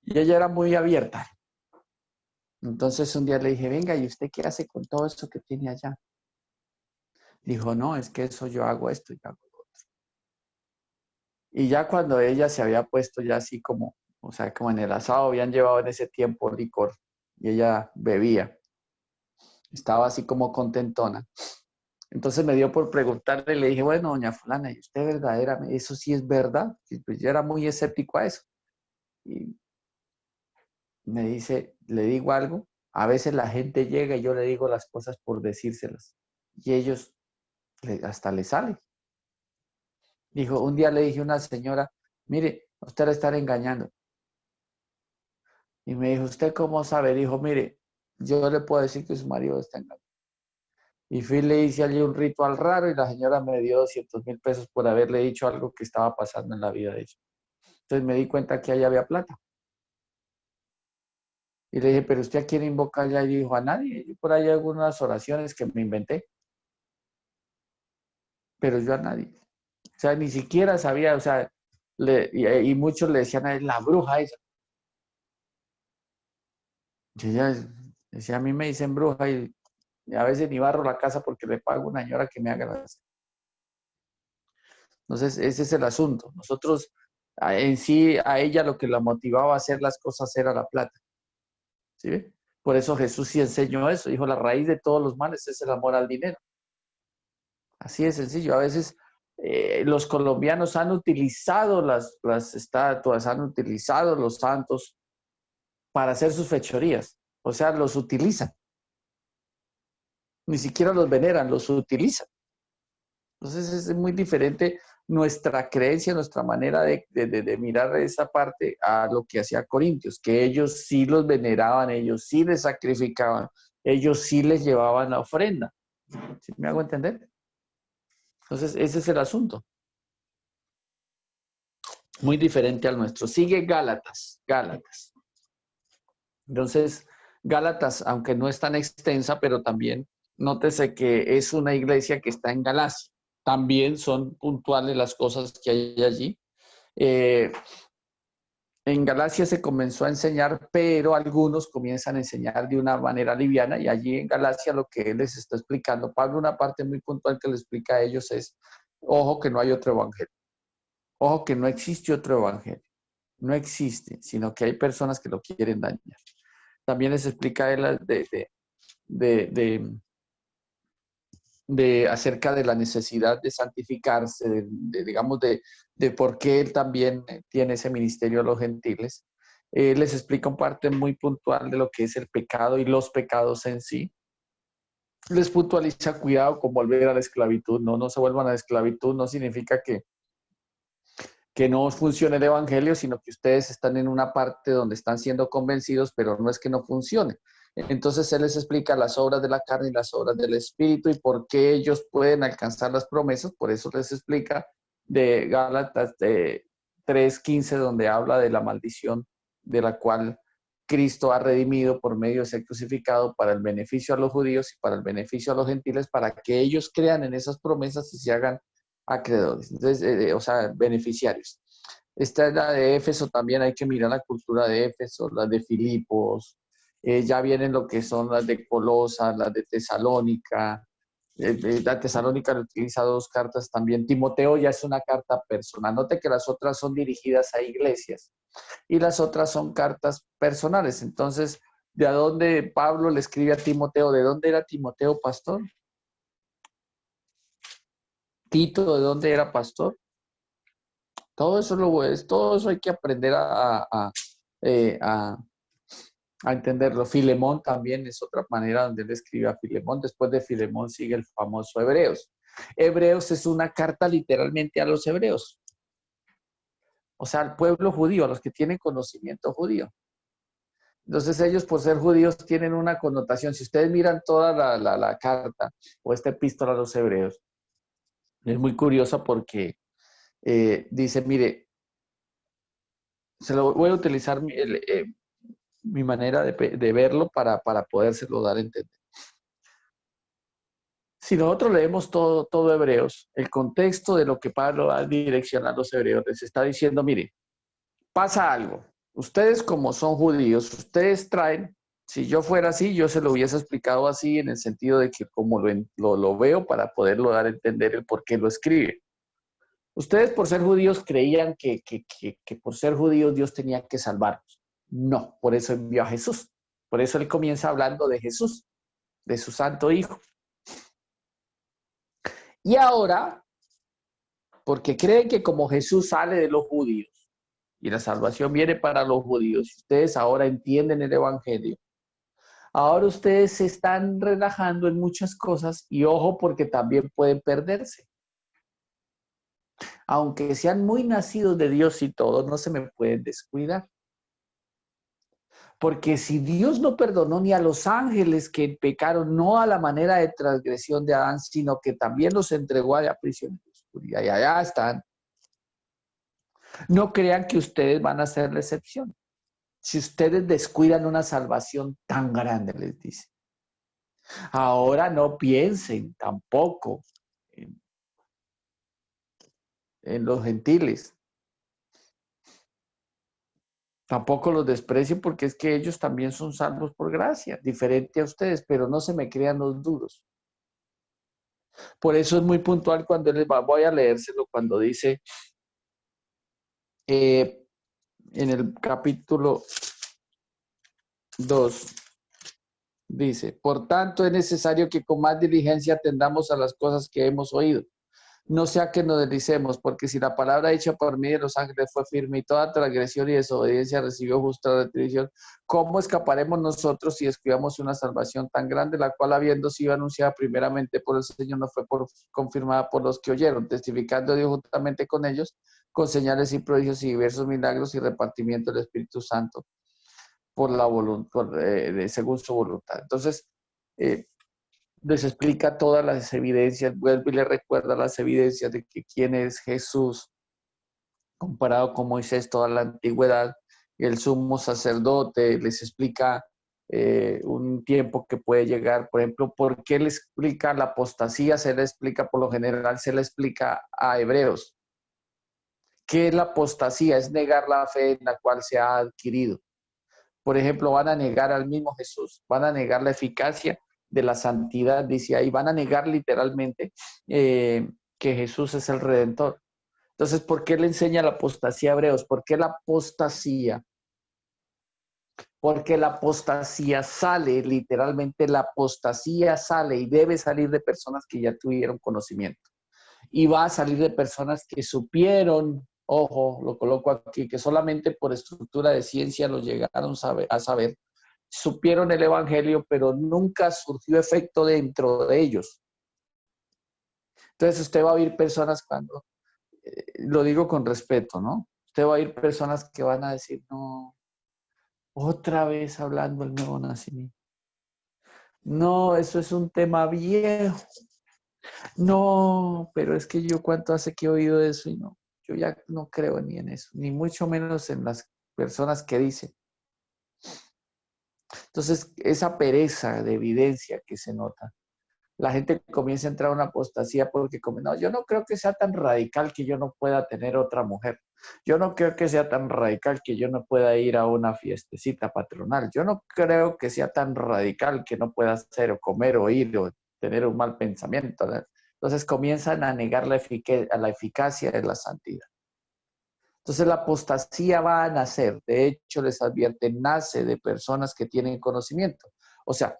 Y ella era muy abierta. Entonces un día le dije, venga, ¿y usted qué hace con todo esto que tiene allá? Dijo, no, es que eso yo hago esto y hago lo otro. Y ya cuando ella se había puesto ya así como, o sea, como en el asado habían llevado en ese tiempo licor y ella bebía, estaba así como contentona. Entonces me dio por preguntarle, le dije, bueno, doña fulana, ¿y usted verdaderamente, eso sí es verdad? Y pues yo era muy escéptico a eso. Y me dice, le digo algo, a veces la gente llega y yo le digo las cosas por decírselas. Y ellos hasta le sale. Dijo, un día le dije a una señora, mire, usted la está engañando. Y me dijo, ¿usted cómo sabe? Dijo, mire, yo le puedo decir que su marido está engañando. Y fui y le hice allí un ritual raro y la señora me dio 200.000 pesos por haberle dicho algo que estaba pasando en la vida de ella. Entonces me di cuenta que allá había plata. Y le dije, ¿pero usted a quién invoca allá? Y dijo, a nadie. Y por ahí hay algunas oraciones que me inventé. Pero yo a nadie. O sea, ni siquiera sabía, o sea, y muchos le decían a él, la bruja esa. Y ella decía, a mí me dicen bruja y a veces ni barro la casa porque le pago a una señora que me haga las. Entonces, ese es el asunto. Nosotros, en sí, a ella lo que la motivaba a hacer las cosas era la plata. ¿Sí ve? Por eso Jesús sí enseñó eso. Dijo, la raíz de todos los males es el amor al dinero. Así de sencillo. A veces los colombianos han utilizado las estatuas, han utilizado los santos para hacer sus fechorías. O sea, los utilizan. Ni siquiera los veneran, los utilizan. Entonces es muy diferente nuestra creencia, nuestra manera de mirar esa parte a lo que hacía Corintios, que ellos sí los veneraban, ellos sí les sacrificaban, ellos sí les llevaban la ofrenda. ¿Sí me hago entender? Entonces ese es el asunto. Muy diferente al nuestro. Sigue Gálatas. Entonces, Gálatas, aunque no es tan extensa, pero también nótese que es una iglesia que está en Galacia. También son puntuales las cosas que hay allí. En Galacia se comenzó a enseñar, pero algunos comienzan a enseñar de una manera liviana, y allí en Galacia lo que él les está explicando, Pablo, una parte muy puntual que le explica a ellos es, ojo que no hay otro evangelio, ojo que no existe otro evangelio, no existe, sino que hay personas que lo quieren dañar. También les explica él acerca de la necesidad de santificarse, digamos, de por qué él también tiene ese ministerio a los gentiles. Les explica un parte muy puntual de lo que es el pecado y los pecados en sí. Les puntualiza, cuidado con volver a la esclavitud. No se vuelvan a la esclavitud. No significa que no funcione el evangelio, sino que ustedes están en una parte donde están siendo convencidos, pero no es que no funcione. Entonces él les explica las obras de la carne y las obras del espíritu y por qué ellos pueden alcanzar las promesas. Por eso les explica de Gálatas 3:15, donde habla de la maldición de la cual Cristo ha redimido por medio de ser crucificado para el beneficio a los judíos y para el beneficio a los gentiles, para que ellos crean en esas promesas y se hagan acreedores, entonces, o sea, beneficiarios. Esta es la de Éfeso, también hay que mirar la cultura de Éfeso, la de Filipos, ya vienen lo que son las de Colosas, las de Tesalónica. La Tesalónica le utiliza 2 cartas también. Timoteo ya es una carta personal. Note que las otras son dirigidas a iglesias y las otras son cartas personales. Entonces, ¿de dónde Pablo le escribe a Timoteo? ¿De dónde era Timoteo pastor? Tito, ¿de dónde era pastor? Todo eso hay que aprender a entenderlo. Filemón también es otra manera donde él escribe a Filemón. Después de Filemón sigue el famoso Hebreos. Hebreos es una carta literalmente a los hebreos. O sea, al pueblo judío, a los que tienen conocimiento judío. Entonces ellos, por ser judíos, tienen una connotación. Si ustedes miran toda la carta o esta epístola a los hebreos, es muy curiosa porque dice, mire, se lo voy a utilizar mi manera de verlo para podérselo dar a entender. Si nosotros leemos todo Hebreos, el contexto de lo que Pablo da dirección a los hebreos les está diciendo, mire, pasa algo. Ustedes como son judíos, ustedes traen, si yo fuera así, yo se lo hubiese explicado así en el sentido de que como lo veo para poderlo dar a entender el por qué lo escribe. Ustedes por ser judíos creían que por ser judíos Dios tenía que salvarnos. No, por eso envió a Jesús. Por eso él comienza hablando de Jesús, de su santo Hijo. Y ahora, porque creen que como Jesús sale de los judíos y la salvación viene para los judíos, ustedes ahora entienden el evangelio. Ahora ustedes se están relajando en muchas cosas y ojo porque también pueden perderse. Aunque sean muy nacidos de Dios y todo, no se me pueden descuidar. Porque si Dios no perdonó ni a los ángeles que pecaron, no a la manera de transgresión de Adán, sino que también los entregó a la prisión de oscuridad. Y allá están. No crean que ustedes van a ser la excepción. Si ustedes descuidan una salvación tan grande, les dice. Ahora no piensen tampoco en los gentiles. Tampoco los desprecien porque es que ellos también son salvos por gracia, diferente a ustedes, pero no se me crean los duros. Por eso es muy puntual cuando les voy a leérselo, cuando dice en el capítulo 2, dice, por tanto es necesario que con más diligencia atendamos a las cosas que hemos oído. No sea que nos deslicemos, porque si la palabra dicha por mí de los ángeles fue firme y toda transgresión y desobediencia recibió justa retribución, ¿cómo escaparemos nosotros si descuidamos una salvación tan grande, la cual habiendo sido anunciada primeramente por el Señor, no fue confirmada por los que oyeron, testificando Dios juntamente con ellos, con señales y prodigios y diversos milagros y repartimiento del Espíritu Santo por la voluntad, según su voluntad? Entonces, les explica todas las evidencias, vuelve y le recuerda las evidencias de que quién es Jesús, comparado con Moisés toda la antigüedad, el sumo sacerdote, les explica un tiempo que puede llegar, por ejemplo, ¿por qué le explica la apostasía? Se le explica, por lo general, se le explica a hebreos. ¿Qué es la apostasía? Es negar la fe en la cual se ha adquirido. Por ejemplo, van a negar al mismo Jesús, van a negar la eficacia de la santidad, dice ahí, van a negar literalmente que Jesús es el Redentor. Entonces, ¿por qué le enseña la apostasía a hebreos? ¿Por qué la apostasía? Porque la apostasía sale, literalmente la apostasía sale y debe salir de personas que ya tuvieron conocimiento. Y va a salir de personas que supieron ojo, lo coloco aquí, que solamente por estructura de ciencia lo llegaron a saber, supieron el evangelio, pero nunca surgió efecto dentro de ellos. Entonces usted va a oír personas cuando, lo digo con respeto, ¿no? Usted va a oír personas que van a decir, no, otra vez hablando del nuevo nacimiento. No, eso es un tema viejo. No, pero es que yo cuánto hace que he oído eso y no, yo ya no creo ni en eso, ni mucho menos en las personas que dicen. Entonces, esa pereza de evidencia que se nota, la gente comienza a entrar a una apostasía porque como, no, yo no creo que sea tan radical que yo no pueda tener otra mujer. Yo no creo que sea tan radical que yo no pueda ir a una fiestecita patronal. Yo no creo que sea tan radical que no pueda hacer o comer o ir o tener un mal pensamiento, ¿no? Entonces comienzan a negar la eficacia de la santidad. Entonces la apostasía va a nacer, de hecho les advierten, nace de personas que tienen conocimiento. O sea,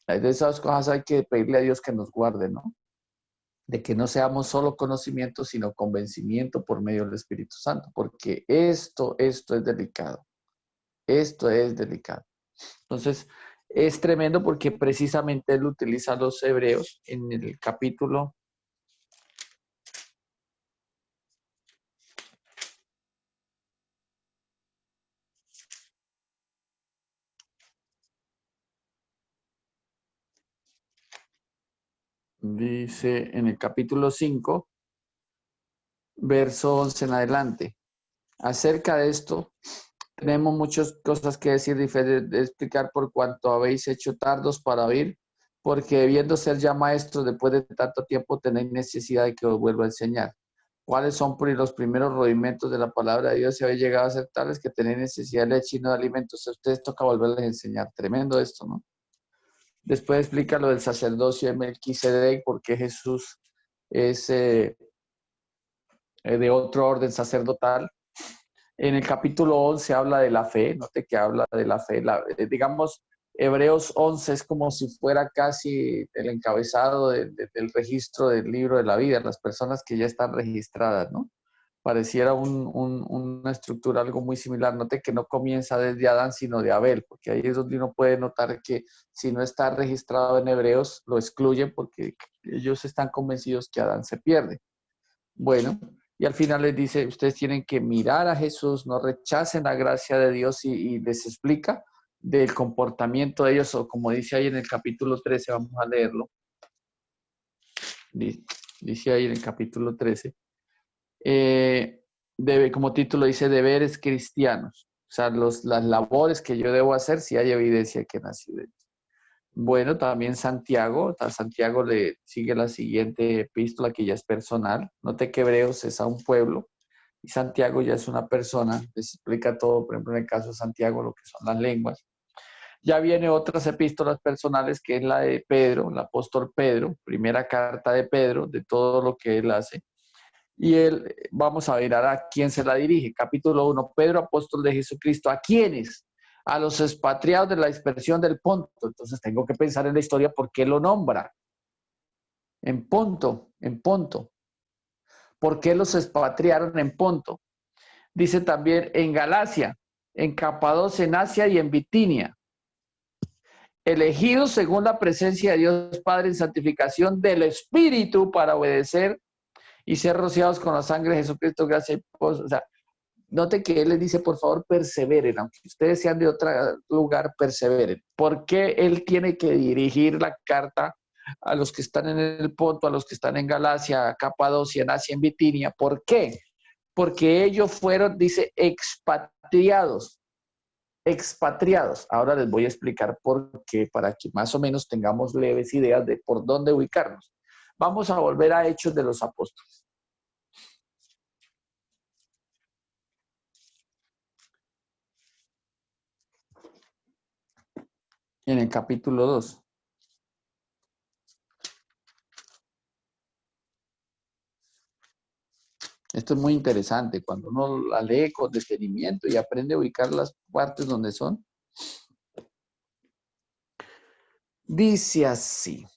de esas cosas hay que pedirle a Dios que nos guarde, ¿no? De que no seamos solo conocimiento, sino convencimiento por medio del Espíritu Santo, porque esto es delicado. Esto es delicado. Entonces, es tremendo porque precisamente él utiliza a los hebreos en el capítulo 5, verso 11 en adelante. Acerca de esto, tenemos muchas cosas que decir, de explicar por cuanto habéis hecho tardos para oír, porque debiendo ser ya maestros después de tanto tiempo tenéis necesidad de que os vuelva a enseñar. ¿Cuáles son los primeros rudimentos de la palabra de Dios? Si habéis llegado a ser tales que tenéis necesidad de leche y no de alimentos, a ustedes toca volverles a enseñar. Tremendo esto, ¿no? Después explica lo del sacerdocio de Melquisedec, porque Jesús es de otro orden sacerdotal. En el capítulo 11 habla de la fe, note que habla de la fe. Digamos, Hebreos 11 es como si fuera casi el encabezado del registro del libro de la vida, las personas que ya están registradas, ¿no? Pareciera una estructura algo muy similar. Note que no comienza desde Adán, sino de Abel, porque ahí es donde uno puede notar que si no está registrado en Hebreos, lo excluyen porque ellos están convencidos que Adán se pierde. Bueno, y al final les dice, ustedes tienen que mirar a Jesús, no rechacen la gracia de Dios y les explica del comportamiento de ellos, o como dice ahí en el capítulo 13, vamos a leerlo. Dice ahí en el capítulo 13, como título dice, deberes cristianos. O sea, las labores que yo debo hacer si hay evidencia que nací de ellos. Bueno, también Santiago, a Santiago le sigue la siguiente epístola que ya es personal. Note que Hebreos es a un pueblo y Santiago ya es una persona. Les explica todo, por ejemplo, en el caso de Santiago, lo que son las lenguas. Ya viene otras epístolas personales, que es la de Pedro, el apóstol Pedro, primera carta de Pedro, de todo lo que él hace. Y él, vamos a ver a quién se la dirige. Capítulo 1, Pedro, apóstol de Jesucristo. ¿A quiénes? A los expatriados de la dispersión del Ponto. Entonces tengo que pensar en la historia por qué lo nombra. En Ponto. ¿Por qué los expatriaron en Ponto? Dice también en Galacia, en Capadocia, en Asia y en Bitinia. Elegidos según la presencia de Dios Padre en santificación del Espíritu para obedecer y ser rociados con la sangre de Jesucristo, gracias. O sea, note que él les dice, por favor, perseveren, aunque ustedes sean de otro lugar, perseveren. ¿Por qué él tiene que dirigir la carta a los que están en el Ponto, a los que están en Galacia, Capadocia, en Asia, en Bitinia? ¿Por qué? Porque ellos fueron, dice, expatriados. Ahora les voy a explicar por qué, para que más o menos tengamos leves ideas de por dónde ubicarnos. Vamos a volver a Hechos de los Apóstoles. En el capítulo 2. Esto es muy interesante, cuando uno la lee con detenimiento y aprende a ubicar las partes donde son. Dice así.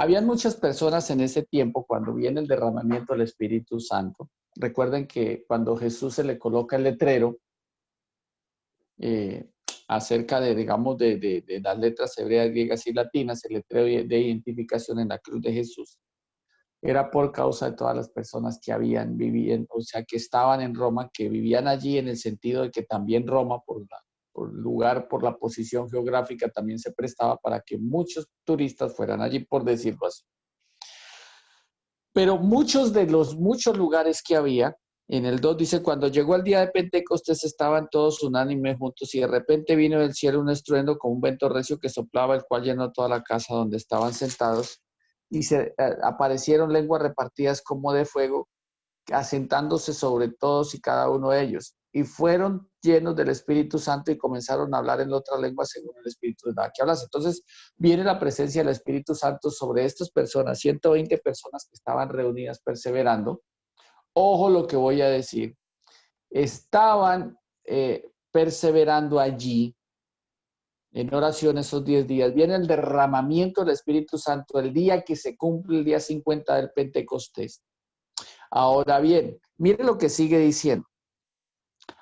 Habían muchas personas en ese tiempo cuando viene el derramamiento del Espíritu Santo. Recuerden que cuando Jesús se le coloca el letrero acerca de, digamos, de las letras hebreas, griegas y latinas, el letrero de identificación en la cruz de Jesús, era por causa de todas las personas que habían vivido, o sea, que estaban en Roma, que vivían allí en el sentido de que también Roma, por lugar, por la posición geográfica, también se prestaba para que muchos turistas fueran allí, por decirlo así. Pero muchos lugares que había, en el 2 dice, cuando llegó el día de Pentecostés estaban todos unánimes juntos y de repente vino del cielo un estruendo con un viento recio que soplaba, el cual llenó toda la casa donde estaban sentados y se aparecieron lenguas repartidas como de fuego, asentándose sobre todos y cada uno de ellos. Y fueron llenos del Espíritu Santo y comenzaron a hablar en otra lengua según el Espíritu les daba que hablas. Entonces viene la presencia del Espíritu Santo sobre estas personas, 120 personas que estaban reunidas perseverando. Ojo lo que voy a decir. Estaban perseverando allí en oración esos 10 días. Viene el derramamiento del Espíritu Santo el día que se cumple el día 50 del Pentecostés. Ahora bien, mire lo que sigue diciendo.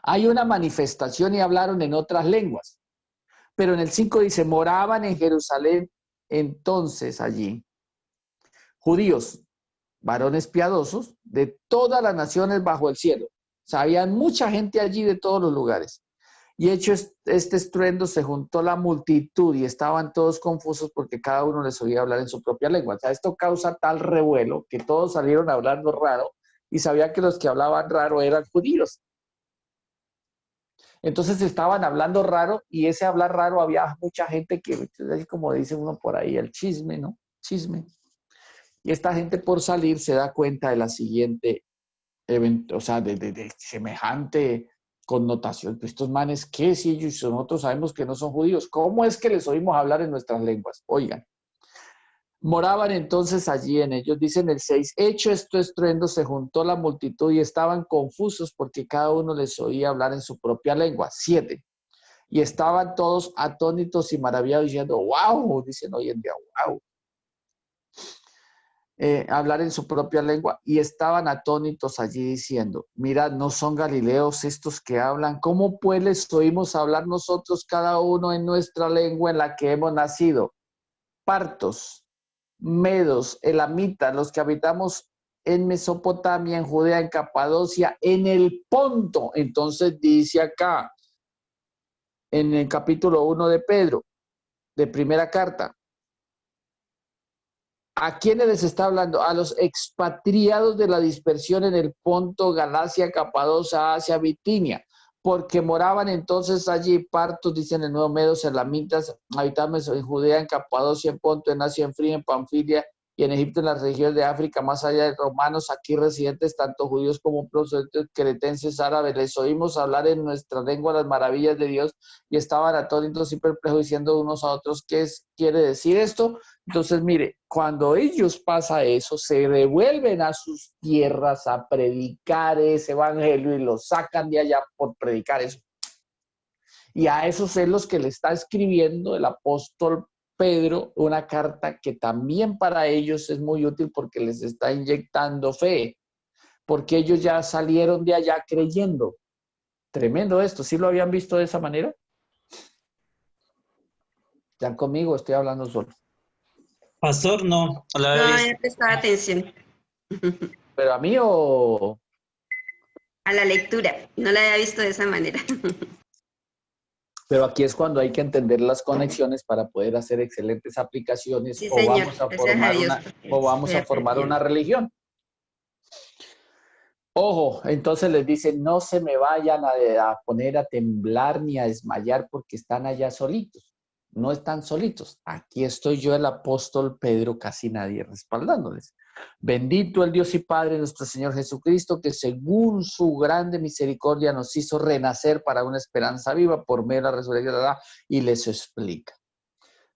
Hay una manifestación y hablaron en otras lenguas. Pero en el 5 dice, moraban en Jerusalén entonces allí judíos, varones piadosos, de todas las naciones bajo el cielo. O sea, había mucha gente allí de todos los lugares. Y hecho este estruendo, se juntó la multitud y estaban todos confusos porque cada uno les oía hablar en su propia lengua. O sea, esto causa tal revuelo que todos salieron hablando raro y sabía que los que hablaban raro eran judíos. Entonces estaban hablando raro y ese hablar raro había mucha gente que, como dice uno por ahí, el chisme, ¿no? Chisme. Y esta gente por salir se da cuenta de la siguiente evento, o sea, de semejante connotación. Pues estos manes, ¿qué? Si ellos, nosotros sabemos que no son judíos, ¿cómo es que les oímos hablar en nuestras lenguas? Oigan. Moraban entonces allí en ellos, dicen el 6, hecho esto estruendo, se juntó la multitud y estaban confusos porque cada uno les oía hablar en su propia lengua. 7, y estaban todos atónitos y maravillados diciendo, wow, dicen hoy en día, wow. Hablar en su propia lengua y estaban atónitos allí diciendo, mirad, ¿no son galileos estos que hablan? ¿Cómo pues les oímos hablar nosotros cada uno en nuestra lengua en la que hemos nacido? Partos, medos, elamitas, los que habitamos en Mesopotamia, en Judea, en Capadocia, en el Ponto. Entonces dice acá, en el capítulo 1 de Pedro, de primera carta, ¿a quiénes les está hablando? A los expatriados de la dispersión en el Ponto, Galacia, Capadocia, Asia, Bitinia, porque moraban entonces allí partos, dicen el Nuevo Medos, elamitas, habitaban en Judea, en Capadocia, en Ponto, en Asia, en Fría, en Panfilia y en Egipto, en las regiones de África, más allá de romanos, aquí residentes, tanto judíos como procedentes, cretenses, árabes, les oímos hablar en nuestra lengua las maravillas de Dios y estaban atónitos y perplejos diciendo unos a otros, ¿qué quiere decir esto? Entonces, mire, cuando ellos pasa eso, se devuelven a sus tierras a predicar ese evangelio y lo sacan de allá por predicar eso. Y a esos es los que le está escribiendo el apóstol Pedro una carta que también para ellos es muy útil porque les está inyectando fe, porque ellos ya salieron de allá creyendo. Tremendo esto, ¿sí lo habían visto de esa manera? ¿Están conmigo? Estoy hablando solo. Pastor, no No la había había visto. prestado atención ¿Pero a mí o...? a la lectura. No la había visto de esa manera. Pero aquí es cuando hay que entender las conexiones para poder hacer excelentes aplicaciones Sí, o señor. vamos a Gracias a formar Dios. una religión. Ojo, entonces les dice, no se me vayan a poner a temblar ni a desmayar porque están allá solitos. No están solitos. Aquí estoy yo, el apóstol Pedro, casi nadie respaldándoles. Bendito el Dios y Padre nuestro Señor Jesucristo, que según su grande misericordia nos hizo renacer para una esperanza viva por medio de la resurrección de la edad, y les explica.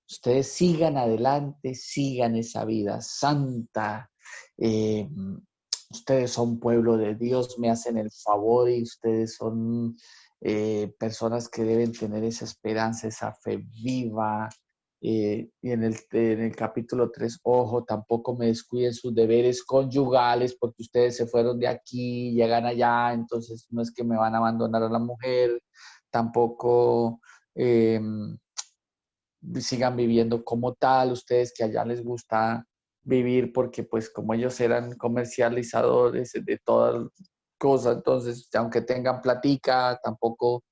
Ustedes sigan adelante, sigan esa vida santa. Ustedes son pueblo de Dios, me hacen el favor y ustedes son personas que deben tener esa esperanza, esa fe viva, y en el capítulo 3, ojo, tampoco me descuiden sus deberes conyugales porque ustedes se fueron de aquí, llegan allá, entonces no es que me van a abandonar a la mujer, tampoco sigan viviendo como tal, ustedes que allá les gusta vivir porque pues como ellos eran comercializadores de todas cosas, entonces aunque tengan platica, tampoco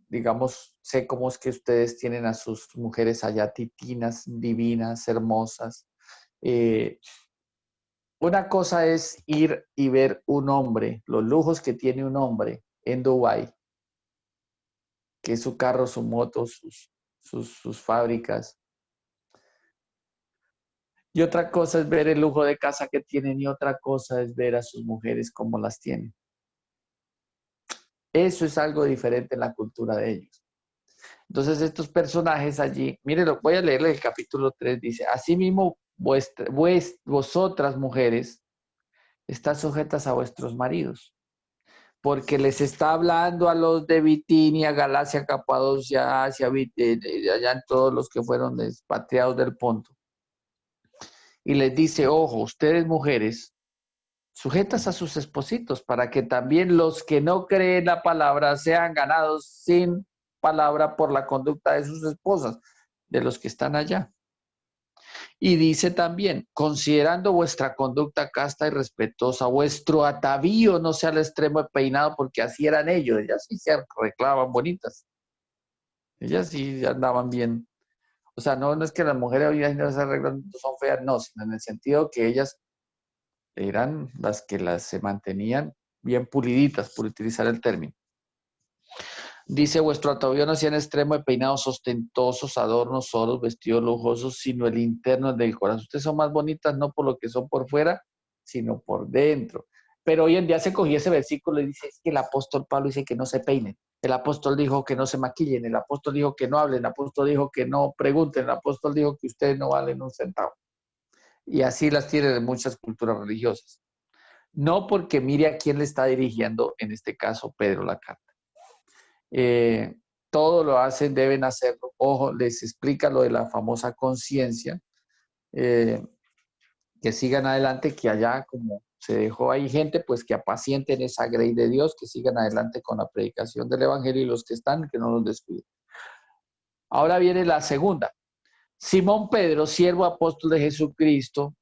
digamos, sé cómo es que ustedes tienen a sus mujeres allá titinas, divinas, hermosas. Una cosa es ir y ver un hombre, los lujos que tiene un hombre en Dubái, que es su carro, su moto, sus fábricas. Y otra cosa es ver el lujo de casa que tienen y otra cosa es ver a sus mujeres como las tienen. Eso es algo diferente en la cultura de ellos. Entonces estos personajes allí, voy a leerle el capítulo 3, dice, asimismo vosotras mujeres están sujetas a vuestros maridos, porque les está hablando a los de Bitinia, Galacia, Capadocia, Asia, allá en todos los que fueron expatriados del Ponto. Y les dice, ojo, ustedes mujeres, sujetas a sus espositos, para que también los que no creen la palabra sean ganados sin palabra por la conducta de sus esposas, de los que están allá. Y dice también, considerando vuestra conducta casta y respetuosa, vuestro atavío no sea al extremo de peinado, porque así eran ellas sí se arreglaban bonitas, ellas sí andaban bien. O sea, no es que las mujeres hoy no se arreglan, son feas, no, sino en el sentido que ellas eran las que se mantenían bien puliditas, por utilizar el término. Dice, vuestro atavío no sea en extremo de peinados ostentosos, adornos, oros, vestidos lujosos, sino el interno del corazón. Ustedes son más bonitas no por lo que son por fuera, sino por dentro. Pero hoy en día se cogió ese versículo y dice, es que el apóstol Pablo dice que no se peinen. El apóstol dijo que no se maquillen. El apóstol dijo que no hablen. El apóstol dijo que no pregunten. El apóstol dijo que ustedes no valen un centavo. Y así las tienen en muchas culturas religiosas. No porque mire a quién le está dirigiendo, en este caso, Pedro la carta. Todo lo hacen, deben hacerlo. Ojo, les explica lo de la famosa conciencia, que sigan adelante, que allá como se dejó ahí gente, pues que apacienten esa grey de Dios, que sigan adelante con la predicación del Evangelio y los que están, que no los descuiden. Ahora viene la segunda. Simón Pedro, siervo apóstol de Jesucristo,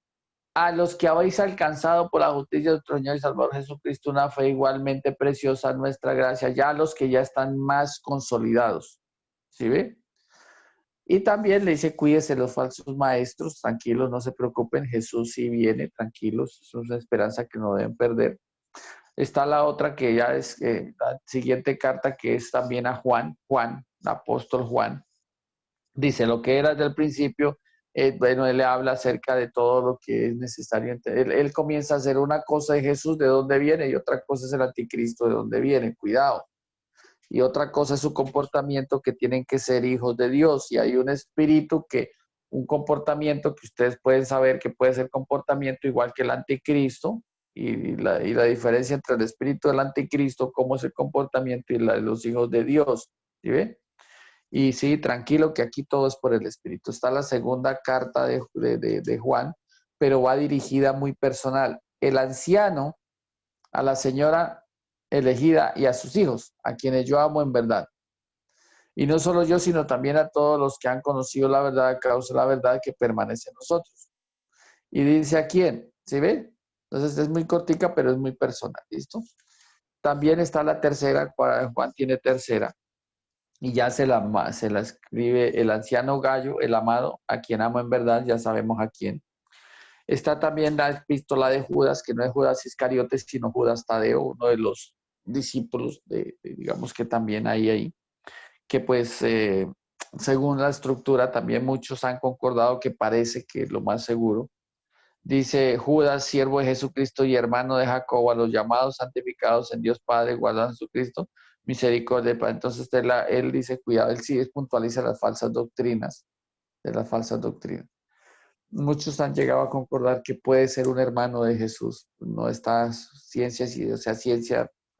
a los que habéis alcanzado por la justicia de nuestro Señor y Salvador Jesucristo una fe igualmente preciosa, nuestra gracia, ya a los que ya están más consolidados. ¿Sí ve? Y también le dice, cuídese los falsos maestros, tranquilos, no se preocupen, Jesús sí viene, tranquilos, es una esperanza que no deben perder. Está la otra que ya es la siguiente carta, que es también a Juan, el apóstol Juan. Dice, lo que era desde el principio, bueno, él le habla acerca de todo lo que es necesario. Él comienza a hacer una cosa de Jesús, de dónde viene, y otra cosa es el anticristo, de dónde viene, cuidado. Y otra cosa es su comportamiento, que tienen que ser hijos de Dios. Y hay un espíritu un comportamiento que ustedes pueden saber que puede ser comportamiento igual que el anticristo. Y la diferencia entre el espíritu del anticristo, cómo es el comportamiento, y la de los hijos de Dios. ¿Sí ven? Y sí, tranquilo, que aquí todo es por el Espíritu. Está la segunda carta de Juan, pero va dirigida muy personal. El anciano, a la señora elegida y a sus hijos, a quienes yo amo en verdad. Y no solo yo, sino también a todos los que han conocido la verdad a causa de la verdad que permanece en nosotros. Y dice a quién, ¿sí ve? Entonces es muy cortica, pero es muy personal, ¿listo? También está la tercera, Juan tiene tercera. Y ya se la escribe el anciano Gallo, el amado, a quien amo en verdad, ya sabemos a quién. Está también la epístola de Judas, que no es Judas Iscariote, sino Judas Tadeo, uno de los discípulos, digamos que también hay ahí, que pues según la estructura también muchos han concordado que parece que es lo más seguro. Dice Judas, siervo de Jesucristo y hermano de Jacobo, a los llamados santificados en Dios Padre, guardados en Jesucristo, misericordia. Entonces él dice, cuidado, él sí puntualiza las falsas doctrinas, de las falsas doctrinas. Muchos han llegado a concordar que puede ser un hermano de Jesús. No está ciencia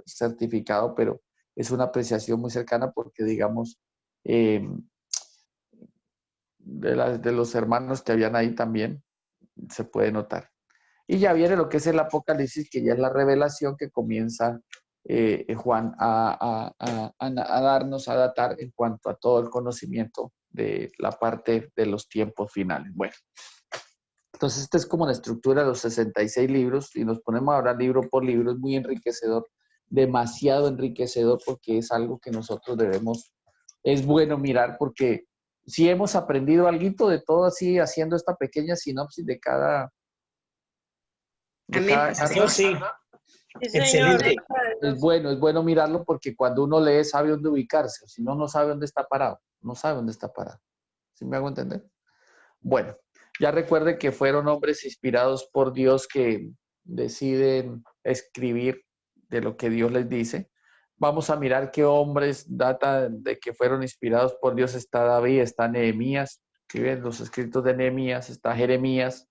certificado, pero es una apreciación muy cercana porque, digamos, de los hermanos que habían ahí también se puede notar. Y ya viene lo que es el Apocalipsis, que ya es la revelación que comienza Juan a darnos, a datar en cuanto a todo el conocimiento de la parte de los tiempos finales. Bueno, entonces esta es como la estructura de los 66 libros y nos ponemos ahora libro por libro. Es muy enriquecedor, demasiado enriquecedor, porque es algo que nosotros debemos, es bueno mirar, porque si hemos aprendido algo de todo así, haciendo esta pequeña sinopsis de cada Amén, pastor. Pastor, sí. Sí, señor. Excelente. es bueno mirarlo, porque cuando uno lee sabe dónde ubicarse, si no, no sabe dónde está parado, no sabe dónde está parado. ¿Sí me hago entender? Bueno, ya recuerden que fueron hombres inspirados por Dios que deciden escribir de lo que Dios les dice. Vamos a mirar qué hombres data de que fueron inspirados por Dios. Está David, está Nehemías, escriben los escritos de Nehemías, está Jeremías.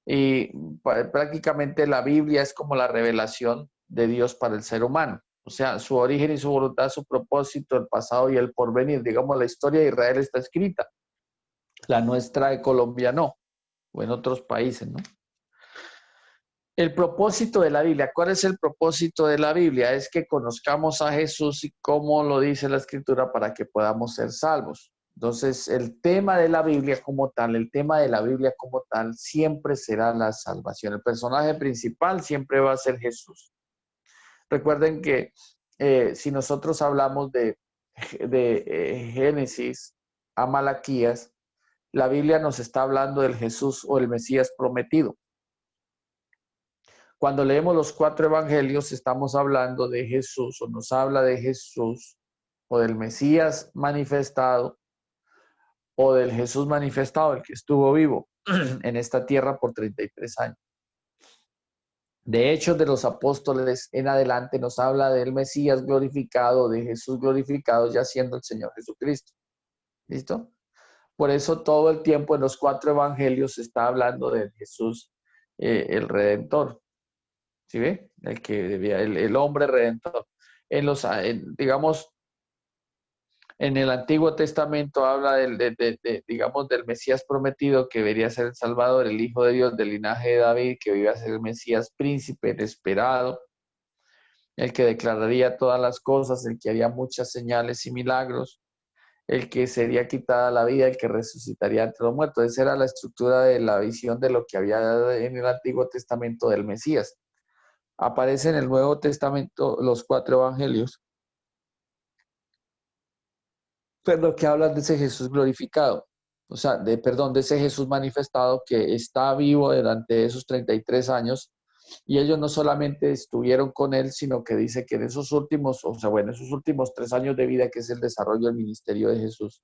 Y prácticamente la Biblia es como la revelación de Dios para el ser humano. O sea, su origen y su voluntad, su propósito, el pasado y el porvenir. Digamos, la historia de Israel está escrita. La nuestra de Colombia no, o en otros países, ¿no? El propósito de la Biblia, ¿cuál es el propósito de la Biblia? Es que conozcamos a Jesús y cómo lo dice la Escritura para que podamos ser salvos. Entonces, el tema de la Biblia como tal, siempre será la salvación. El personaje principal siempre va a ser Jesús. Recuerden que si nosotros hablamos de Génesis a Malaquías, la Biblia nos está hablando del Jesús o el Mesías prometido. Cuando leemos los 4 evangelios, estamos hablando de Jesús, o nos habla de Jesús, o del Mesías manifestado, o del Jesús manifestado, el que estuvo vivo en esta tierra por 33 años. De Hechos de los Apóstoles en adelante nos habla del Mesías glorificado, de Jesús glorificado, ya siendo el Señor Jesucristo. ¿Listo? Por eso todo el tiempo en los 4 evangelios se está hablando de Jesús, el Redentor. ¿Sí ve? El hombre redentor. Digamos, en el Antiguo Testamento habla digamos, del Mesías prometido, que debería ser el Salvador, el Hijo de Dios del linaje de David, que iba a ser el Mesías príncipe, el esperado, el que declararía todas las cosas, el que haría muchas señales y milagros, el que sería quitada la vida, el que resucitaría entre los muertos. Esa era la estructura de la visión de lo que había en el Antiguo Testamento del Mesías. Aparece en el Nuevo Testamento los 4 evangelios, pero que hablan de ese Jesús glorificado, o sea, de ese Jesús manifestado que está vivo durante esos 33 años, y ellos no solamente estuvieron con él, sino que dice que en esos últimos 3 años de vida, que es el desarrollo del ministerio de Jesús,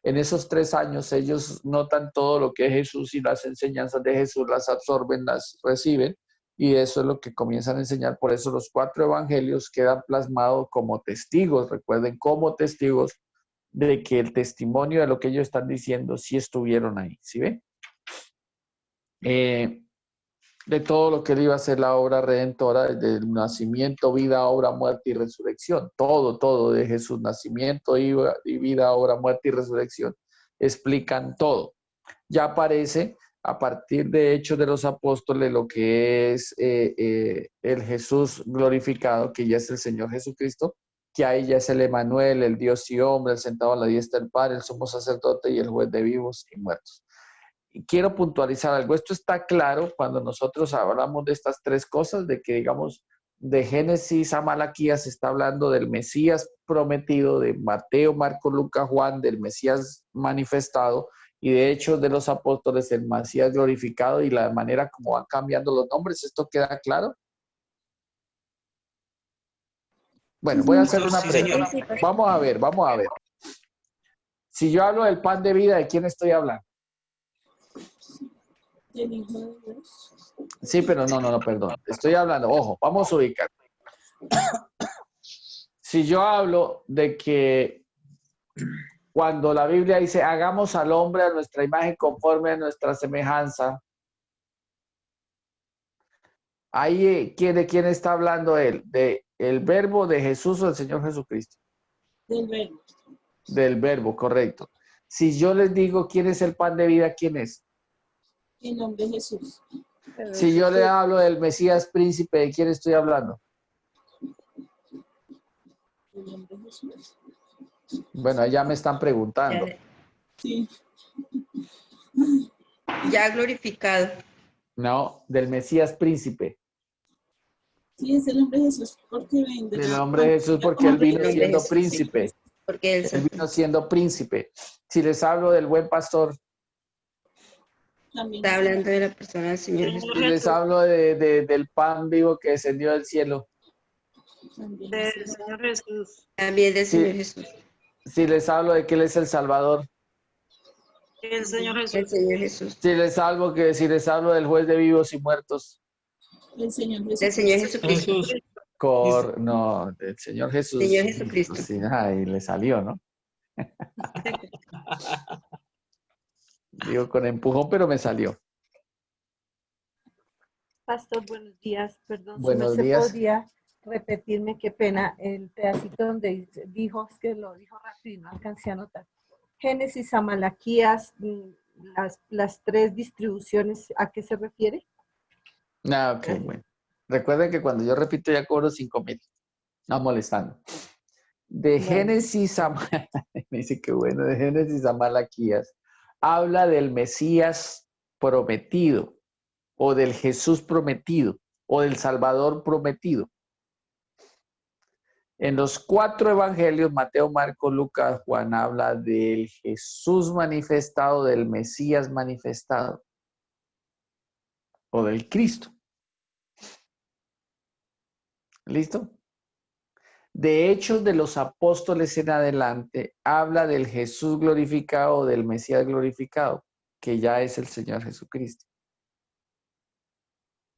en esos 3 años ellos notan todo lo que es Jesús y las enseñanzas de Jesús, las absorben, las reciben, y eso es lo que comienzan a enseñar. Por eso los 4 evangelios quedan plasmados como testigos, recuerden, como testigos de que el testimonio de lo que ellos están diciendo sí estuvieron ahí, ¿sí ven? De todo lo que él iba a ser la obra redentora, desde el nacimiento, vida, obra, muerte y resurrección. Todo de Jesús, nacimiento y vida, obra, muerte y resurrección, explican todo. Ya aparece a partir de Hechos de los Apóstoles lo que es el Jesús glorificado, que ya es el Señor Jesucristo, que ahí ya es el Emanuel, el Dios y hombre, el sentado a la diestra del Padre, el sumo sacerdote y el juez de vivos y muertos. Y quiero puntualizar algo. Esto está claro cuando nosotros hablamos de estas 3 cosas, de que, digamos, de Génesis a Malaquías se está hablando del Mesías prometido, de Mateo, Marcos, Lucas, Juan, del Mesías manifestado, y de Hechos de los Apóstoles, el Mesías glorificado, y la manera como van cambiando los nombres. ¿Esto queda claro? Bueno, voy a hacer una pregunta. Vamos a ver. Si yo hablo del pan de vida, ¿de quién estoy hablando? del Hijo de Dios. Sí, pero no, perdón. Estoy hablando, ojo, vamos a ubicar. Si yo hablo de que cuando la Biblia dice, hagamos al hombre a nuestra imagen conforme a nuestra semejanza, ahí, ¿de quién está hablando él? ¿De el verbo de Jesús o del Señor Jesucristo? Del verbo. Del verbo, correcto. Si yo les digo quién es el pan de vida, ¿quién es? En nombre de Jesús. Si yo le hablo del Mesías príncipe, ¿de quién estoy hablando? En nombre de Jesús. Bueno, allá me están preguntando. Sí. Ya glorificado. No, del Mesías príncipe. Sí, es el nombre de Jesús porque vendrá. Del nombre de Jesús porque él vino siendo príncipe. Porque él Él vino siendo príncipe. Si les hablo del buen pastor, También está hablando de la persona del Señor Jesús. si les hablo del pan vivo que descendió del cielo, también Del Señor Jesús. También del Sí. Señor Jesús. si les hablo de que él es el Salvador, El Señor El Jesús. Señor Jesús. si les hablo del juez de vivos y muertos, el Señor Jesús. Del Señor Jesucristo. Jesús. no, del Señor Jesús. Señor Jesucristo. Sí, ahí le salió, ¿no? Digo con empujón, pero me salió. Pastor, buenos días. Perdón, Buenos si me días. se podría repetirme, qué pena, el pedacito donde dijo, es que lo dijo rápido y no alcancé a anotar. Génesis a Malaquías, las tres distribuciones, ¿a qué se refiere? Ah, ok, bueno. Recuerden que cuando yo repito ya cobro 5,000. No molestando. De Bueno. Génesis a me dice que bueno, de Génesis a Malaquías habla del Mesías prometido o del Jesús prometido o del Salvador prometido. En los 4 evangelios, Mateo, Marcos, Lucas, Juan, habla del Jesús manifestado, del Mesías manifestado o del Cristo. ¿Listo? De Hechos de los Apóstoles en adelante, habla del Jesús glorificado o del Mesías glorificado, que ya es el Señor Jesucristo.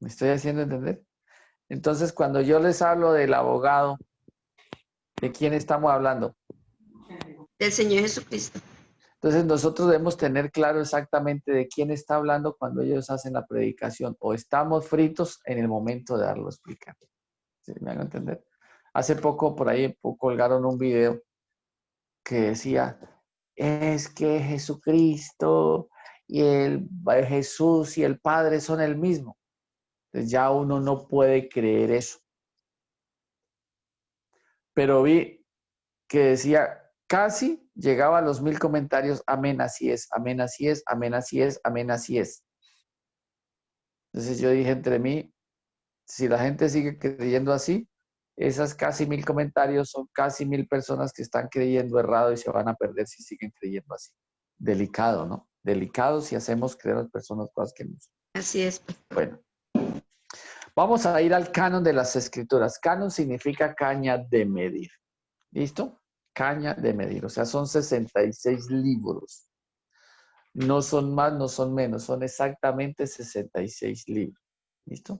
¿Me estoy haciendo entender? Entonces, cuando yo les hablo del abogado, ¿de quién estamos hablando? Del Señor Jesucristo. Entonces, nosotros debemos tener claro exactamente de quién está hablando cuando ellos hacen la predicación, o estamos fritos en el momento de darlo a explicar. ¿Sí me hago entender? Hace poco por ahí colgaron un video que decía, es que Jesucristo y Jesús y el Padre son el mismo. Entonces ya uno no puede creer eso. Pero vi que decía, casi llegaba a los 1000 comentarios, amén, así es, amén, así es, amén, así es, amén, así es. Entonces yo dije entre mí, si la gente sigue creyendo así, esas casi 1000 comentarios son casi 1000 personas que están creyendo errado y se van a perder si siguen creyendo así. Delicado, ¿no? Delicado si hacemos creer a las personas cosas que no son. Así es. Bueno, vamos a ir al canon de las escrituras. Canon significa caña de medir. ¿Listo? Caña de medir. O sea, son 66 libros. No son más, no son menos. Son exactamente 66 libros. ¿Listo?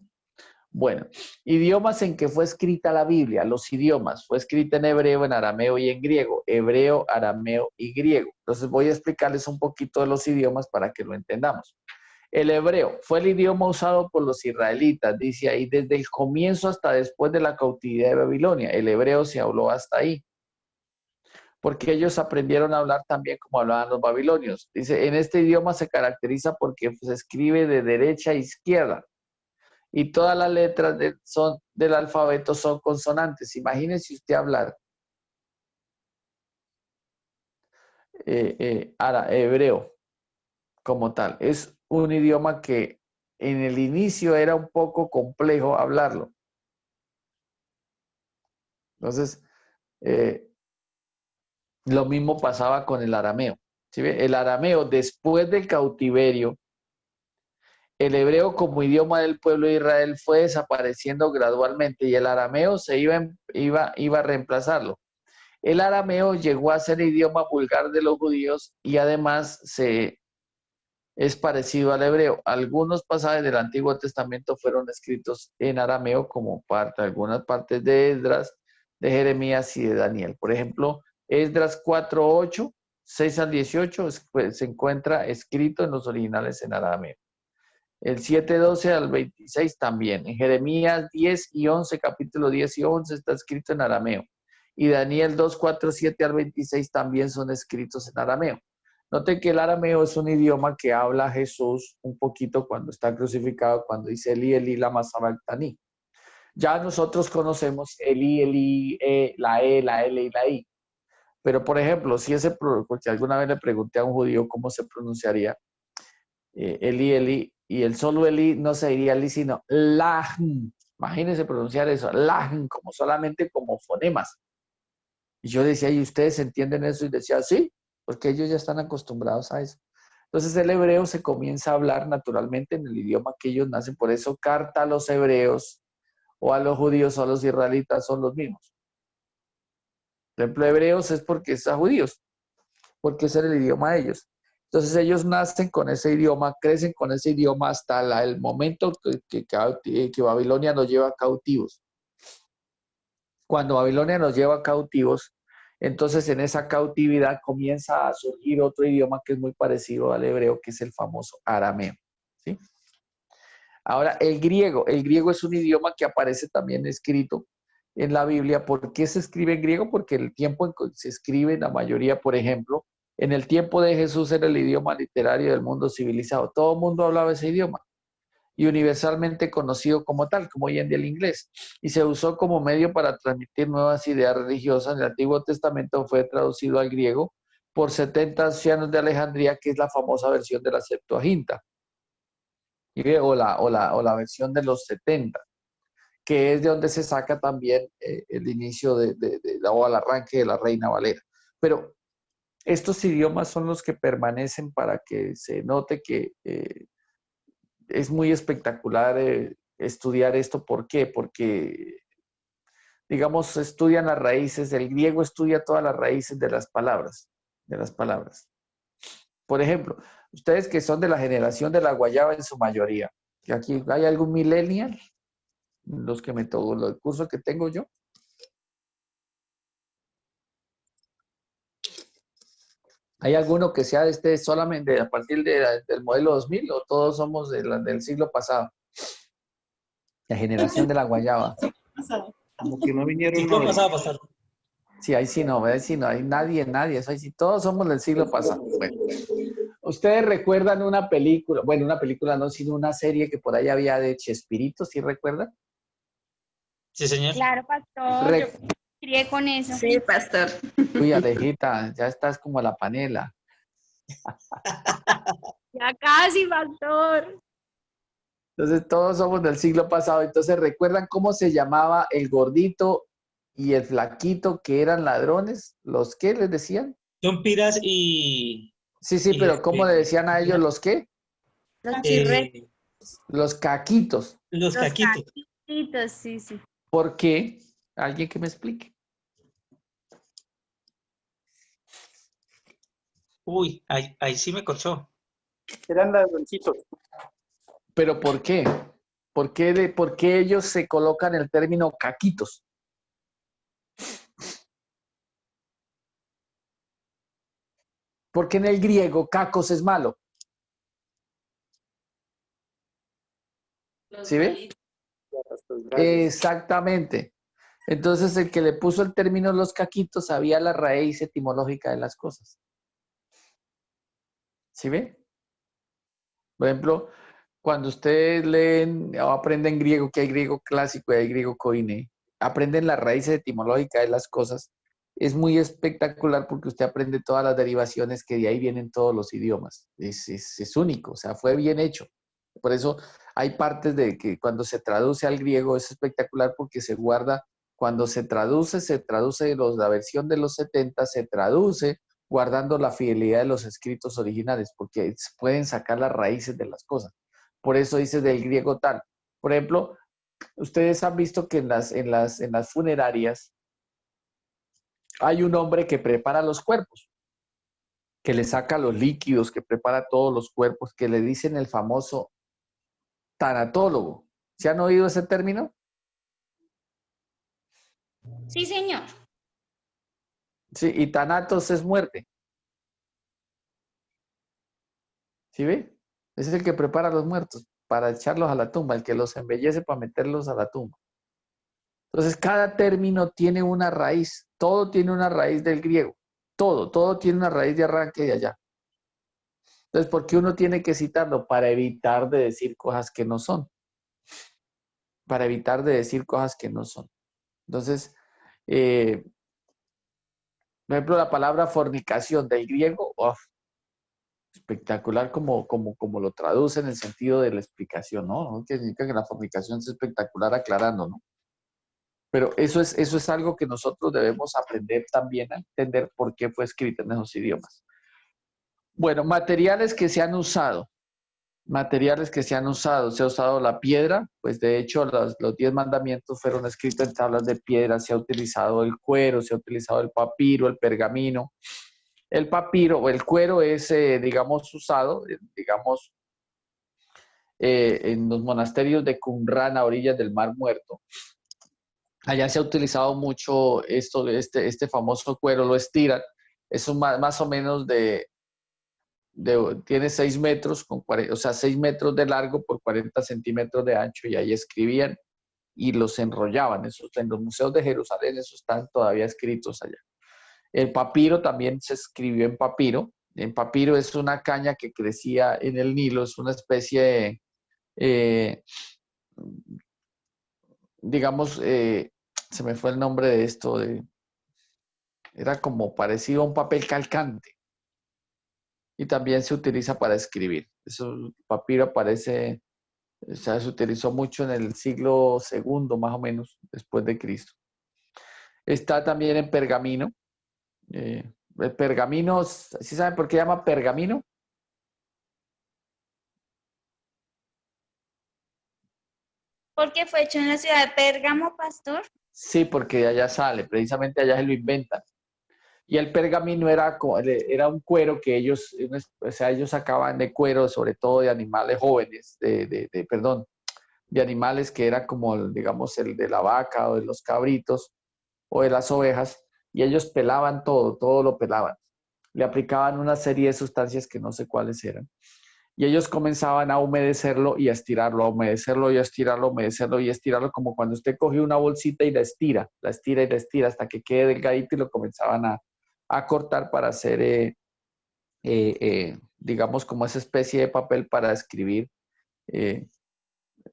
Bueno, idiomas en que fue escrita la Biblia. Los idiomas. Fue escrita en hebreo, en arameo y en griego. Hebreo, arameo y griego. Entonces voy a explicarles un poquito de los idiomas para que lo entendamos. El hebreo fue el idioma usado por los israelitas, dice ahí, desde el comienzo hasta después de la cautividad de Babilonia. El hebreo se habló hasta ahí. Porque ellos aprendieron a hablar también como hablaban los babilonios. Dice, en este idioma se caracteriza porque se escribe de derecha a izquierda. Y todas las letras del alfabeto son consonantes. Imagínese usted hablar hebreo como tal. Es un idioma que en el inicio era un poco complejo hablarlo. Entonces, lo mismo pasaba con el arameo. ¿Sí ve? El arameo, después del cautiverio, el hebreo como idioma del pueblo de Israel fue desapareciendo gradualmente y el arameo se iba a reemplazarlo. El arameo llegó a ser el idioma vulgar de los judíos y además es parecido al hebreo. Algunos pasajes del Antiguo Testamento fueron escritos en arameo como algunas partes de Esdras, de Jeremías y de Daniel. Por ejemplo, Esdras 4:8, 6 al 18 se encuentra escrito en los originales en arameo. El 7:12 al 26 también. En Jeremías 10 y 11, capítulo 10 y 11 está escrito en arameo. Y Daniel 2:4, 7 al 26 también son escritos en arameo. Noten que el arameo es un idioma que habla Jesús un poquito cuando está crucificado, cuando dice Eli, Eli, lama sabactani. Ya nosotros conocemos Eli, Eli, la L y la I. Pero, por ejemplo, porque alguna vez le pregunté a un judío cómo se pronunciaría Eli, Eli, y el solo Eli no se diría Eli, sino Lahn. Imagínense pronunciar eso, Lahn, como solamente como fonemas. Y yo decía, ¿y ustedes entienden eso? Y decía, sí, porque ellos ya están acostumbrados a eso. Entonces el hebreo se comienza a hablar naturalmente en el idioma que ellos nacen. Por eso carta a los hebreos o a los judíos o a los israelitas son los mismos. Por ejemplo, hebreos es porque es a judíos, porque ese es el idioma de ellos. Entonces ellos nacen con ese idioma, crecen con ese idioma hasta el momento que Babilonia nos lleva cautivos. Cuando Babilonia nos lleva cautivos, entonces en esa cautividad comienza a surgir otro idioma que es muy parecido al hebreo, que es el famoso arameo. ¿Sí? Ahora, el griego es un idioma que aparece también escrito en la Biblia. ¿Por qué se escribe en griego? Porque el tiempo en que se escribe, la mayoría, por ejemplo, en el tiempo de Jesús era el idioma literario del mundo civilizado. Todo el mundo hablaba ese idioma y universalmente conocido como tal, como hoy en día el inglés. Y se usó como medio para transmitir nuevas ideas religiosas. En el Antiguo Testamento fue traducido al griego por 70 ancianos de Alejandría, que es la famosa versión de la Septuaginta, o la versión de los 70, que es de donde se saca también el inicio o el arranque de la Reina Valera. Pero estos idiomas son los que permanecen para que se note que es muy espectacular estudiar esto. ¿Por qué? Porque, digamos, estudian las raíces, el griego estudia todas las raíces de las palabras, Por ejemplo, ustedes que son de la generación de la guayaba en su mayoría, que aquí hay algún millennial, los que me tocó, el curso que tengo yo. ¿Hay alguno que sea solamente a partir del modelo 2000 o todos somos del siglo pasado? La generación de la guayaba. Como que no vinieron Siglo hoy. pasado, pastor. Sí, ahí sí no, hay nadie, eso ahí sí, todos somos del siglo pasado. Bueno, ustedes recuerdan una película no, sino una serie que por ahí había de Chespirito, ¿sí recuerdan? Sí, señor. Claro, pastor, yo crié con eso. Sí, pastor. Uy, Alejita, ya estás como la panela. Ya casi, pastor. Entonces todos somos del siglo pasado. Entonces, ¿recuerdan cómo se llamaba el gordito y el flaquito que eran ladrones? ¿Los qué les decían? Son piras y... Sí, pero ¿cómo le decían a ellos los qué? Los chirretos. Los caquitos. Los caquitos. Caquitos, sí, sí. ¿Por qué? ¿Alguien que me explique? Uy, ahí sí me corchó. Eran ladroncitos. ¿Pero por qué? ¿Por qué ellos se colocan el término caquitos? Porque en el griego cacos es malo. ¿Sí ve? Exactamente. Entonces el que le puso el término los caquitos sabía la raíz etimológica de las cosas. ¿Sí ve? Por ejemplo, cuando ustedes leen o aprenden griego, que hay griego clásico y hay griego koine, aprenden la raíz etimológica de las cosas. Es muy espectacular porque usted aprende todas las derivaciones que de ahí vienen todos los idiomas. Es único, o sea, fue bien hecho. Por eso hay partes de que cuando se traduce al griego es espectacular porque se guarda, cuando se traduce la versión de los 70, se traduce guardando la fidelidad de los escritos originales, porque pueden sacar las raíces de las cosas. Por eso dice del griego tal. Por ejemplo, ustedes han visto que en las funerarias hay un hombre que prepara los cuerpos, que le saca los líquidos, que prepara todos los cuerpos, que le dicen el famoso tanatólogo. ¿Se han oído ese término? Sí, señor. Sí, y tanatos es muerte. ¿Sí ve? Ese es el que prepara a los muertos para echarlos a la tumba, el que los embellece para meterlos a la tumba. Entonces, cada término tiene una raíz. Todo tiene una raíz del griego. Todo tiene una raíz de arranque de allá. Entonces, ¿por qué uno tiene que citarlo? Para evitar de decir cosas que no son. Para evitar de decir cosas que no son. Entonces, por ejemplo, la palabra fornicación del griego, ¡uf! Espectacular como lo traduce en el sentido de la explicación, ¿no? ¿No? Que significa que la fornicación es espectacular aclarando, ¿no? Pero eso es algo que nosotros debemos aprender también a entender por qué fue escrito en esos idiomas. Bueno, materiales que se han usado. Materiales que se han usado. Se ha usado la piedra, pues de hecho los 10 mandamientos fueron escritos en tablas de piedra. Se ha utilizado el cuero, se ha utilizado el papiro, el pergamino. El papiro o el cuero es, digamos, usado, digamos, en los monasterios de Qumran a orillas del Mar Muerto. Allá se ha utilizado mucho este famoso cuero, lo estiran. Es más o menos tiene 6 metros, o sea, 6 metros de largo por 40 centímetros de ancho, y ahí escribían y los enrollaban. Eso, en los museos de Jerusalén, eso están todavía escritos allá. El papiro también se escribió en papiro. En papiro es una caña que crecía en el Nilo, es una especie de, digamos, se me fue el nombre de esto, era como parecido a un papel calcante. Y también se utiliza para escribir. Eso, el papiro aparece, o sea, se utilizó mucho en el siglo II, más o menos, después de Cristo. Está también en pergamino. El pergamino, ¿sí saben por qué se llama pergamino? Porque fue hecho en la ciudad de Pérgamo, pastor. Sí, porque de allá sale, precisamente allá se lo inventan. Y el pergamino era un cuero que ellos, o sea, ellos sacaban de cuero, sobre todo de animales jóvenes, de animales que era como, digamos, el de la vaca o de los cabritos o de las ovejas, y ellos pelaban todo lo pelaban. Le aplicaban una serie de sustancias que no sé cuáles eran. Y ellos comenzaban a humedecerlo y a estirarlo, a humedecerlo y a estirarlo, humedecerlo y a estirarlo, como cuando usted coge una bolsita y la estira y la estira hasta que quede delgadito, y lo comenzaban a cortar para hacer, digamos, como esa especie de papel para escribir,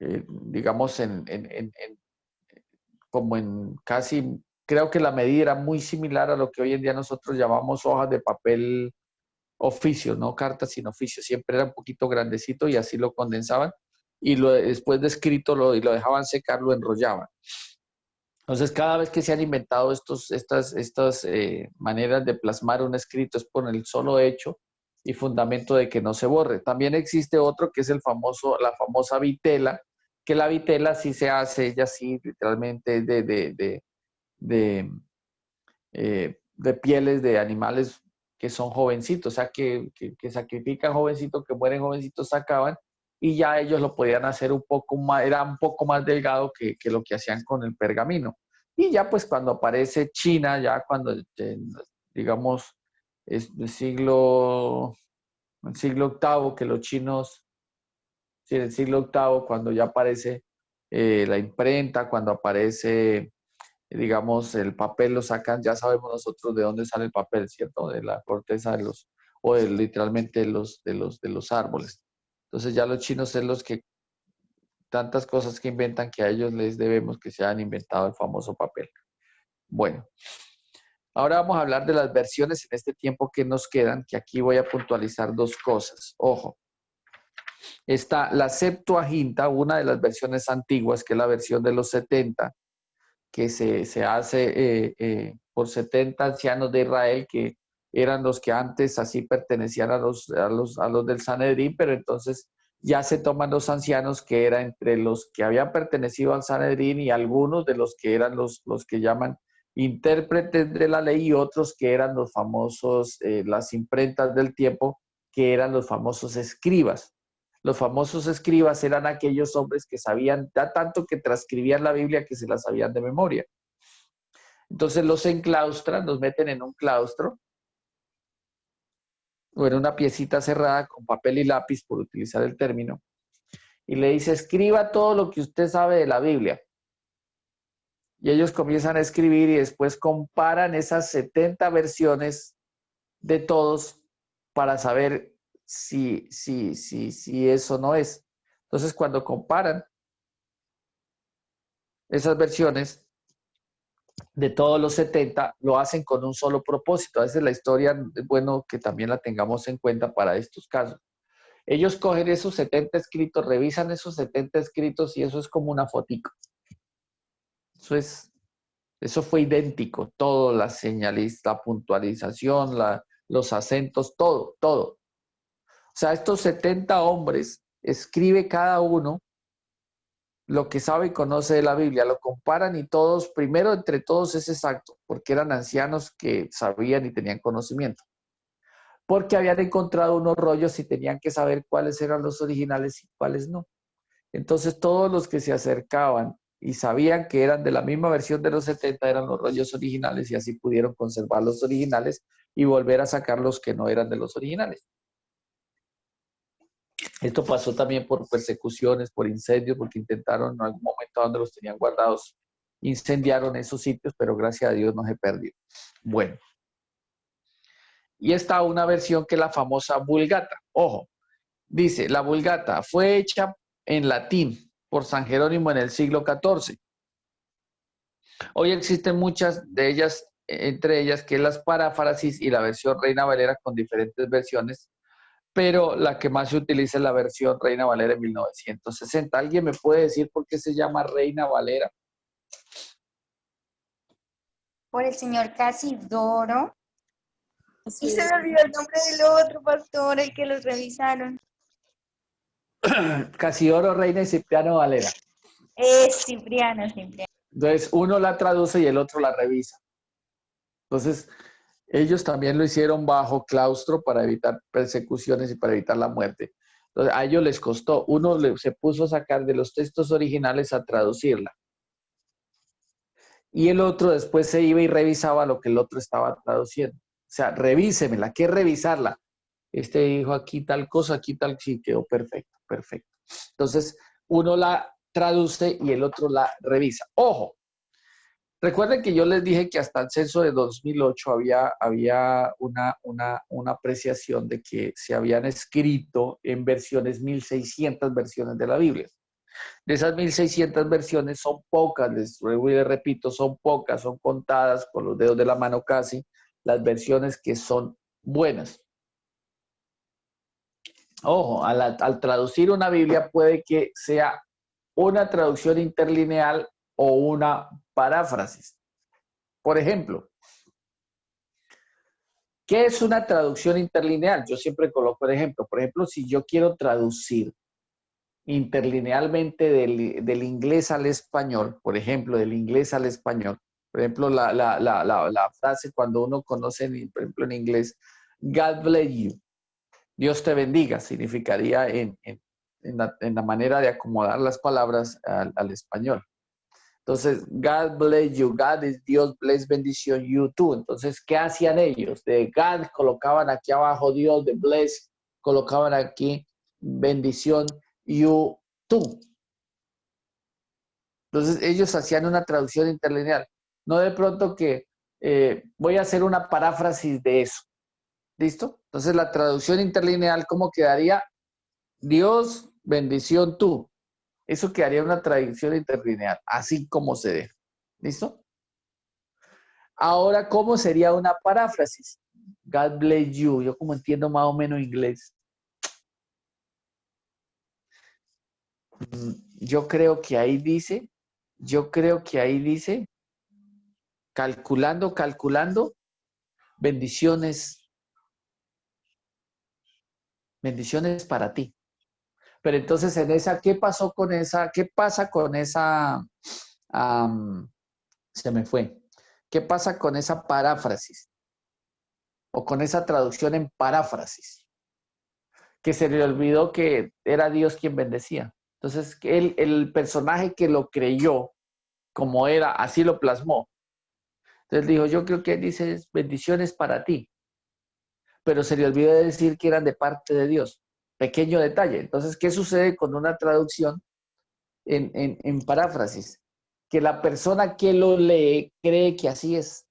digamos, como en casi, creo que la medida era muy similar a lo que hoy en día nosotros llamamos hojas de papel oficio, no cartas, sino oficio. Siempre era un poquito grandecito y así lo condensaban, y después de escrito y lo dejaban secar, lo enrollaban. Entonces, cada vez que se han inventado estas maneras de plasmar un escrito, es por el solo hecho y fundamento de que no se borre. También existe otro que es la famosa vitela, que la vitela sí se hace, ella sí, literalmente de pieles de animales que son jovencitos, o sea, que sacrifican jovencitos, que mueren jovencitos, sacaban, y ya ellos lo podían hacer un poco más, era un poco más delgado que lo que hacían con el pergamino. Y ya pues cuando aparece China, ya cuando, digamos, es el siglo VIII, que los chinos, sí, el siglo VIII, cuando ya aparece la imprenta, cuando aparece, digamos, el papel, lo sacan, ya sabemos nosotros de dónde sale el papel, ¿cierto? De la corteza literalmente de los árboles. Entonces ya los chinos es los que, tantas cosas que inventan, que a ellos les debemos que se hayan inventado el famoso papel. Bueno, ahora vamos a hablar de las versiones en este tiempo que nos quedan, que aquí voy a puntualizar 2 cosas. Ojo, está la Septuaginta, una de las versiones antiguas, que es la versión de los 70, que se hace por 70 ancianos de Israel, que eran los que antes así pertenecían a los del Sanedrín, pero entonces ya se toman los ancianos que eran entre los que habían pertenecido al Sanedrín y algunos de los que eran los que llaman intérpretes de la ley, y otros que eran los famosos, las imprentas del tiempo, que eran los famosos escribas. Los famosos escribas eran aquellos hombres que sabían, tanto que transcribían la Biblia que se la sabían de memoria. Entonces los enclaustran, los meten en un claustro o en una piecita cerrada con papel y lápiz, por utilizar el término, y le dice: escriba todo lo que usted sabe de la Biblia. Y ellos comienzan a escribir y después comparan esas 70 versiones de todos para saber si eso no es. Entonces, cuando comparan esas versiones de todos los 70, lo hacen con un solo propósito. A veces la historia es bueno que también la tengamos en cuenta para estos casos. Ellos cogen esos 70 escritos, revisan esos 70 escritos y eso es como una fotico. Eso fue idéntico, todo, la señalización, la puntualización, los acentos, todo. O sea, estos 70 hombres, escribe cada uno lo que sabe y conoce de la Biblia, lo comparan y todos, primero entre todos es exacto, porque eran ancianos que sabían y tenían conocimiento. Porque habían encontrado unos rollos y tenían que saber cuáles eran los originales y cuáles no. Entonces todos los que se acercaban y sabían que eran de la misma versión de los 70 eran los rollos originales y así pudieron conservar los originales y volver a sacar los que no eran de los originales. Esto pasó también por persecuciones, por incendios, porque intentaron en algún momento donde los tenían guardados, incendiaron esos sitios, pero gracias a Dios no se perdió. Bueno. Y está una versión que es la famosa Vulgata. Ojo, dice, la Vulgata fue hecha en latín por San Jerónimo en el siglo XIV. Hoy existen muchas de ellas, entre ellas que es las paráfrasis y la versión Reina Valera con diferentes versiones, pero la que más se utiliza es la versión Reina Valera en 1960. ¿Alguien me puede decir por qué se llama Reina Valera? Por el señor Casidoro. Así Y se es. me olvidó el nombre del otro pastor, el que los revisaron. Casiodoro Reina y Cipriano Valera. Es Cipriano. Entonces, uno la traduce y el otro la revisa. Entonces, ellos también lo hicieron bajo claustro para evitar persecuciones y para evitar la muerte. Entonces, a ellos les costó. Uno se puso a sacar de los textos originales a traducirla. Y el otro después se iba y revisaba lo que el otro estaba traduciendo. O sea, revísemela. ¿Qué es revisarla? Este dijo aquí tal cosa, aquí tal, sí, quedó perfecto, perfecto. Entonces, uno la traduce y el otro la revisa. ¡Ojo! Recuerden que yo les dije que hasta el censo de 2008 había una apreciación de que se habían escrito en versiones 1.600 versiones de la Biblia. De esas 1.600 versiones son pocas, les repito, son pocas, son contadas con los dedos de la mano casi, las versiones que son buenas. Ojo, al traducir una Biblia puede que sea una traducción interlineal o una paráfrasis. Por ejemplo, ¿qué es una traducción interlineal? Yo siempre coloco el ejemplo. Por ejemplo, si yo quiero traducir interlinealmente del inglés al español, por ejemplo, del inglés al español, por ejemplo, la frase cuando uno conoce, por ejemplo, en inglés, God bless you, Dios te bendiga, significaría en la manera de acomodar las palabras al español. Entonces, God bless you, God es Dios, bless, bendición, you too. Entonces, ¿qué hacían ellos? De God colocaban aquí abajo Dios, de bless colocaban aquí bendición, you too. Entonces, ellos hacían una traducción interlineal. No de pronto que voy a hacer una paráfrasis de eso. ¿Listo? Entonces, la traducción interlineal, ¿cómo quedaría? Dios, bendición, tú. Eso quedaría una traducción interlineal, así como se deja. ¿Listo? Ahora, ¿cómo sería una paráfrasis? God bless you. Yo como entiendo más o menos inglés. Yo creo que ahí dice, calculando, bendiciones para ti. Pero entonces en esa, ¿qué pasó con esa? ¿Qué pasa con esa? Se me fue. ¿Qué pasa con esa paráfrasis? O con esa traducción en paráfrasis. Que se le olvidó que era Dios quien bendecía. Entonces, el personaje que lo creyó como era, así lo plasmó. Entonces dijo, yo creo que dice bendiciones para ti. Pero se le olvidó de decir que eran de parte de Dios. Pequeño detalle. Entonces, ¿qué sucede con una traducción en paráfrasis? Que la persona que lo lee cree que así es.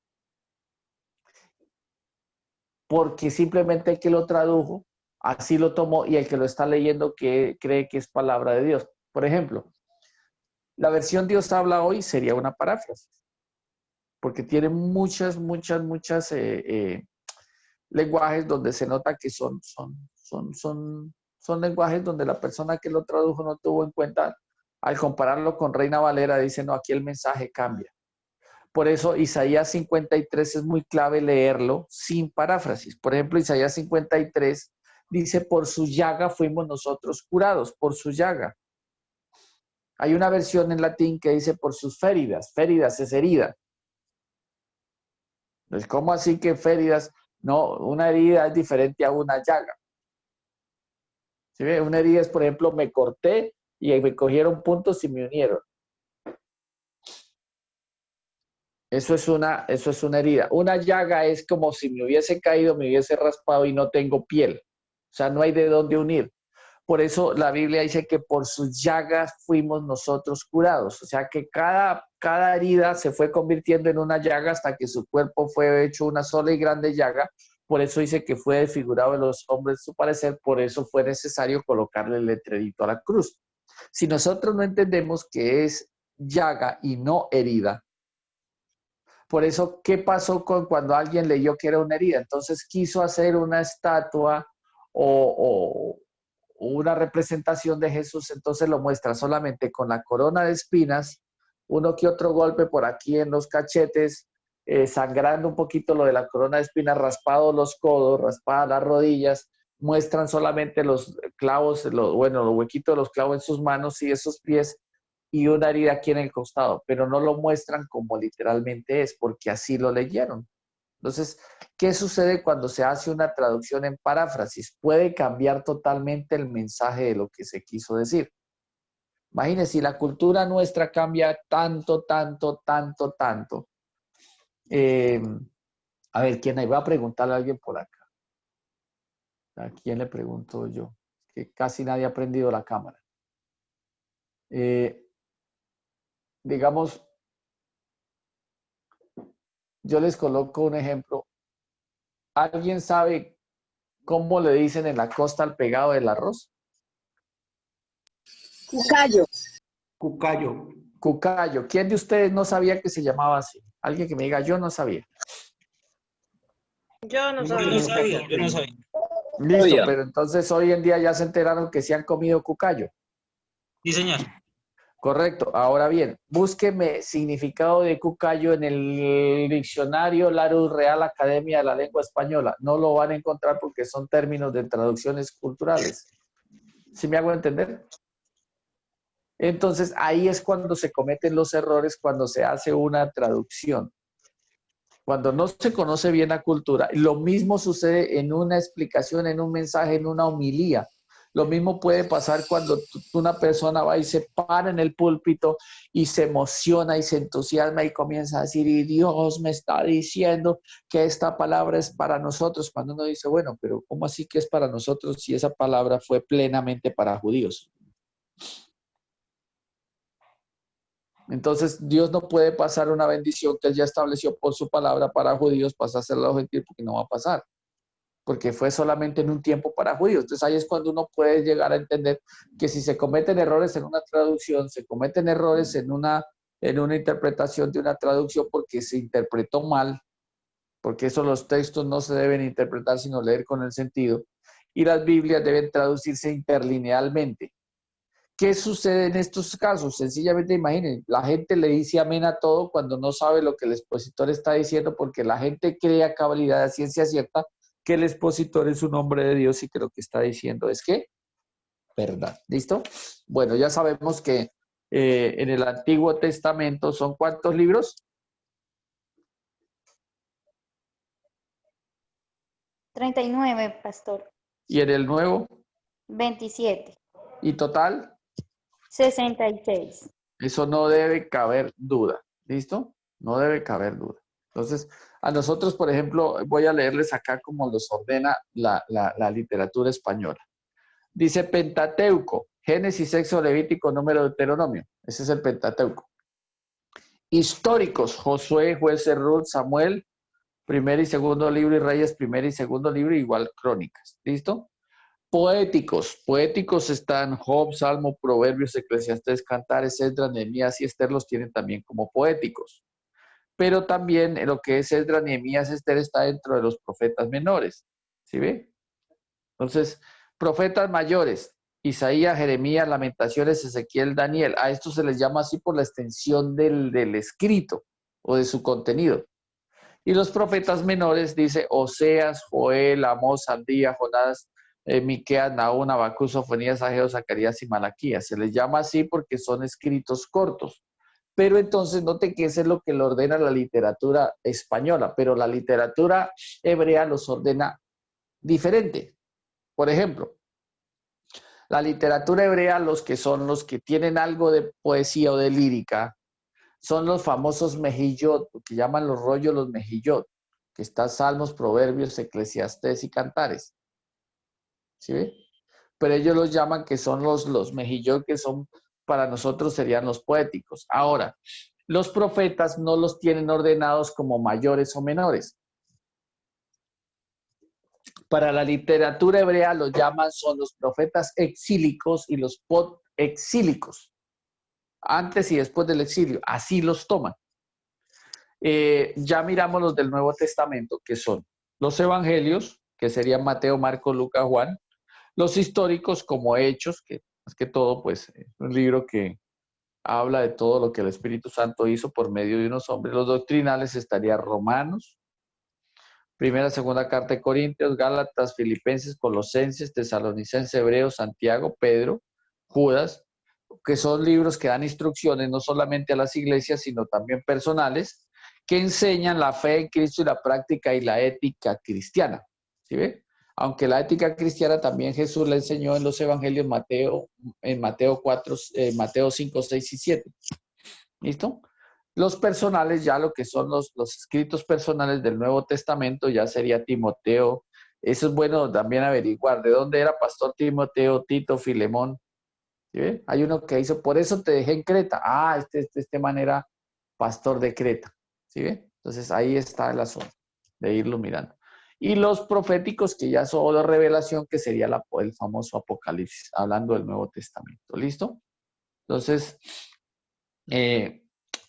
Porque simplemente el que lo tradujo así lo tomó y el que lo está leyendo que cree que es palabra de Dios. Por ejemplo, la versión Dios habla hoy sería una paráfrasis, porque tiene muchas lenguajes donde se nota que son lenguajes donde la persona que lo tradujo no tuvo en cuenta, al compararlo con Reina Valera, dice, no, aquí el mensaje cambia. Por eso Isaías 53 es muy clave leerlo sin paráfrasis. Por ejemplo, Isaías 53 dice, por su llaga fuimos nosotros curados, por su llaga. Hay una versión en latín que dice por sus féridas. Féridas es herida. Entonces, ¿cómo así que féridas? No, una herida es diferente a una llaga. ¿Sí ve? Una herida es, por ejemplo, me corté y me cogieron puntos y me unieron. Eso es una herida. Una llaga es como si me hubiese caído, me hubiese raspado y no tengo piel. O sea, no hay de dónde unir. Por eso la Biblia dice que por sus llagas fuimos nosotros curados. O sea, que cada herida se fue convirtiendo en una llaga hasta que su cuerpo fue hecho una sola y grande llaga. Por eso dice que fue desfigurado en los hombres su parecer. Por eso fue necesario colocarle el letrerito a la cruz. Si nosotros no entendemos que es llaga y no herida, por eso, ¿qué pasó cuando alguien leyó que era una herida? Entonces quiso hacer una estatua o una representación de Jesús, entonces lo muestra solamente con la corona de espinas, uno que otro golpe por aquí en los cachetes, sangrando un poquito lo de la corona de espinas, raspados los codos, raspadas las rodillas, muestran solamente los clavos, los huequitos de los clavos en sus manos y esos pies, y una herida aquí en el costado, pero no lo muestran como literalmente es, porque así lo leyeron. Entonces, ¿qué sucede cuando se hace una traducción en paráfrasis? Puede cambiar totalmente el mensaje de lo que se quiso decir. Imagínense, si la cultura nuestra cambia tanto. A ver, ¿quién hay? Voy a preguntarle a alguien por acá. ¿A quién le pregunto yo? Que casi nadie ha prendido la cámara. Digamos, yo les coloco un ejemplo. ¿Alguien sabe cómo le dicen en la costa al pegado del arroz? Cucayo. Cucayo. Cucayo. ¿Quién de ustedes no sabía que se llamaba así? Alguien que me diga, yo no sabía. Yo no Yo no sabía. sabía, yo no sabía. Listo, pero entonces hoy en día ya se enteraron que se han comido cucayo. Sí, señor. Correcto. Ahora bien, búsqueme significado de cucayo en el diccionario Larousse Real Academia de la Lengua Española. No lo van a encontrar porque son términos de traducciones culturales. ¿Sí me hago entender? Entonces, ahí es cuando se cometen los errores cuando se hace una traducción. Cuando no se conoce bien la cultura. Lo mismo sucede en una explicación, en un mensaje, en una homilía. Lo mismo puede pasar cuando una persona va y se para en el púlpito y se emociona y se entusiasma y comienza a decir, y Dios me está diciendo que esta palabra es para nosotros. Cuando uno dice, bueno, pero ¿cómo así que es para nosotros si esa palabra fue plenamente para judíos? Entonces, Dios no puede pasar una bendición que Él ya estableció por su palabra para judíos, pasársela a los gentiles porque no va a pasar. Porque fue solamente en un tiempo para judíos. Entonces ahí es cuando uno puede llegar a entender que si se cometen errores en una traducción, se cometen errores en una interpretación de una traducción porque se interpretó mal, porque eso los textos no se deben interpretar sino leer con el sentido, y las Biblias deben traducirse interlinealmente. ¿Qué sucede en estos casos? Sencillamente imaginen, la gente le dice amén a todo cuando no sabe lo que el expositor está diciendo porque la gente cree a cabalidad, a ciencia cierta, que el expositor es un hombre de Dios y que lo que está diciendo es que verdad. ¿Listo? Bueno, ya sabemos que en el Antiguo Testamento son ¿cuántos libros? 39, pastor. ¿Y en el Nuevo? 27. ¿Y total? 66. Eso no debe caber duda. ¿Listo? No debe caber duda. Entonces, a nosotros, por ejemplo, voy a leerles acá como los ordena la literatura española. Dice Pentateuco, Génesis, Éxodo, Levítico, Número, Deuteronomio. Ese es el Pentateuco. Históricos, Josué, Jueces, Ruth, Samuel, primer y segundo libro y Reyes, primer y segundo libro, igual Crónicas. ¿Listo? Poéticos. Poéticos están Job, Salmo, Proverbios, Eclesiastés, Cantares, Esdras, Nehemías y Esther los tienen también como poéticos. Pero también en lo que es Esdras, Nehemías, Esther está dentro de los profetas menores. ¿Sí ve? Entonces, profetas mayores, Isaías, Jeremías, Lamentaciones, Ezequiel, Daniel. A esto se les llama así por la extensión del escrito o de su contenido. Y los profetas menores dice Oseas, Joel, Amós, Abdías, Jonás, Miqueas, Nahum, Habacuc, Sofonías, Ageo, Zacarías y Malaquías. Se les llama así porque son escritos cortos. Pero entonces note que eso es lo que le ordena la literatura española, pero la literatura hebrea los ordena diferente. Por ejemplo, la literatura hebrea, los que tienen algo de poesía o de lírica, son los famosos mejillot, que llaman los rollos los mejillot, que están Salmos, Proverbios, Eclesiastés y Cantares. ¿Sí ve? Pero ellos los llaman que son los mejillot, que son, para nosotros serían los poéticos. Ahora, los profetas no los tienen ordenados como mayores o menores. Para la literatura hebrea los llaman, son los profetas exílicos y los podexílicos. Antes y después del exilio, así los toman. Ya miramos los del Nuevo Testamento, que son los evangelios, que serían Mateo, Marcos, Lucas, Juan, los históricos como Hechos, que más que todo, pues, es un libro que habla de todo lo que el Espíritu Santo hizo por medio de unos hombres. Los doctrinales estaría Romanos, Primera, Segunda Carta de Corintios, Gálatas, Filipenses, Colosenses, Tesalonicenses, Hebreos, Santiago, Pedro, Judas, que son libros que dan instrucciones no solamente a las iglesias, sino también personales, que enseñan la fe en Cristo y la práctica y la ética cristiana. ¿Sí ve? Aunque la ética cristiana también Jesús la enseñó en los evangelios en Mateo 4, Mateo 5, 6 y 7. ¿Listo? Los personales, ya lo que son los escritos personales del Nuevo Testamento, ya sería Timoteo. Eso es bueno también averiguar de dónde era pastor Timoteo, Tito, Filemón. ¿Sí ve? Hay uno que hizo, por eso te dejé en Creta. Ah, este man era pastor de Creta. ¿Sí ve? Entonces ahí está el asunto de irlo mirando. Y los proféticos, que ya son de revelación, que sería el famoso Apocalipsis, hablando del Nuevo Testamento. ¿Listo? Entonces,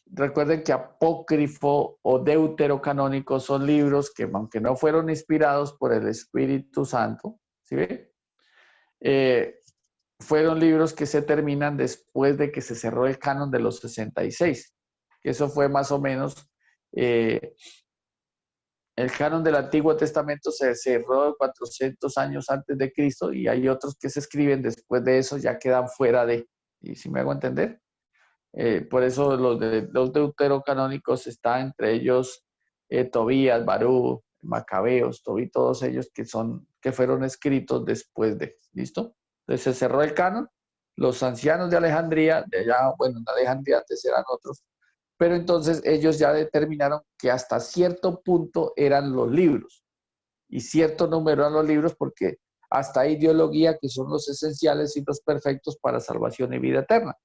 recuerden que apócrifo o deuterocanónico son libros que, aunque no fueron inspirados por el Espíritu Santo, ¿sí ve? Fueron libros que se terminan después de que se cerró el canon de los 66, que eso fue más o menos, el canon del Antiguo Testamento se cerró 400 años antes de Cristo y hay otros que se escriben después de eso, ya quedan fuera de, ¿y si me hago entender? Por eso los deuterocanónicos están entre ellos Tobías, Barú, Macabeos, todos ellos que fueron escritos después de, ¿listo? Entonces se cerró el canon, los ancianos de Alejandría, de allá, bueno, en Alejandría antes eran otros, pero entonces ellos ya determinaron que hasta cierto punto eran los libros, y cierto número eran los libros porque hasta hay ideología que son los esenciales y los perfectos para salvación y vida eterna.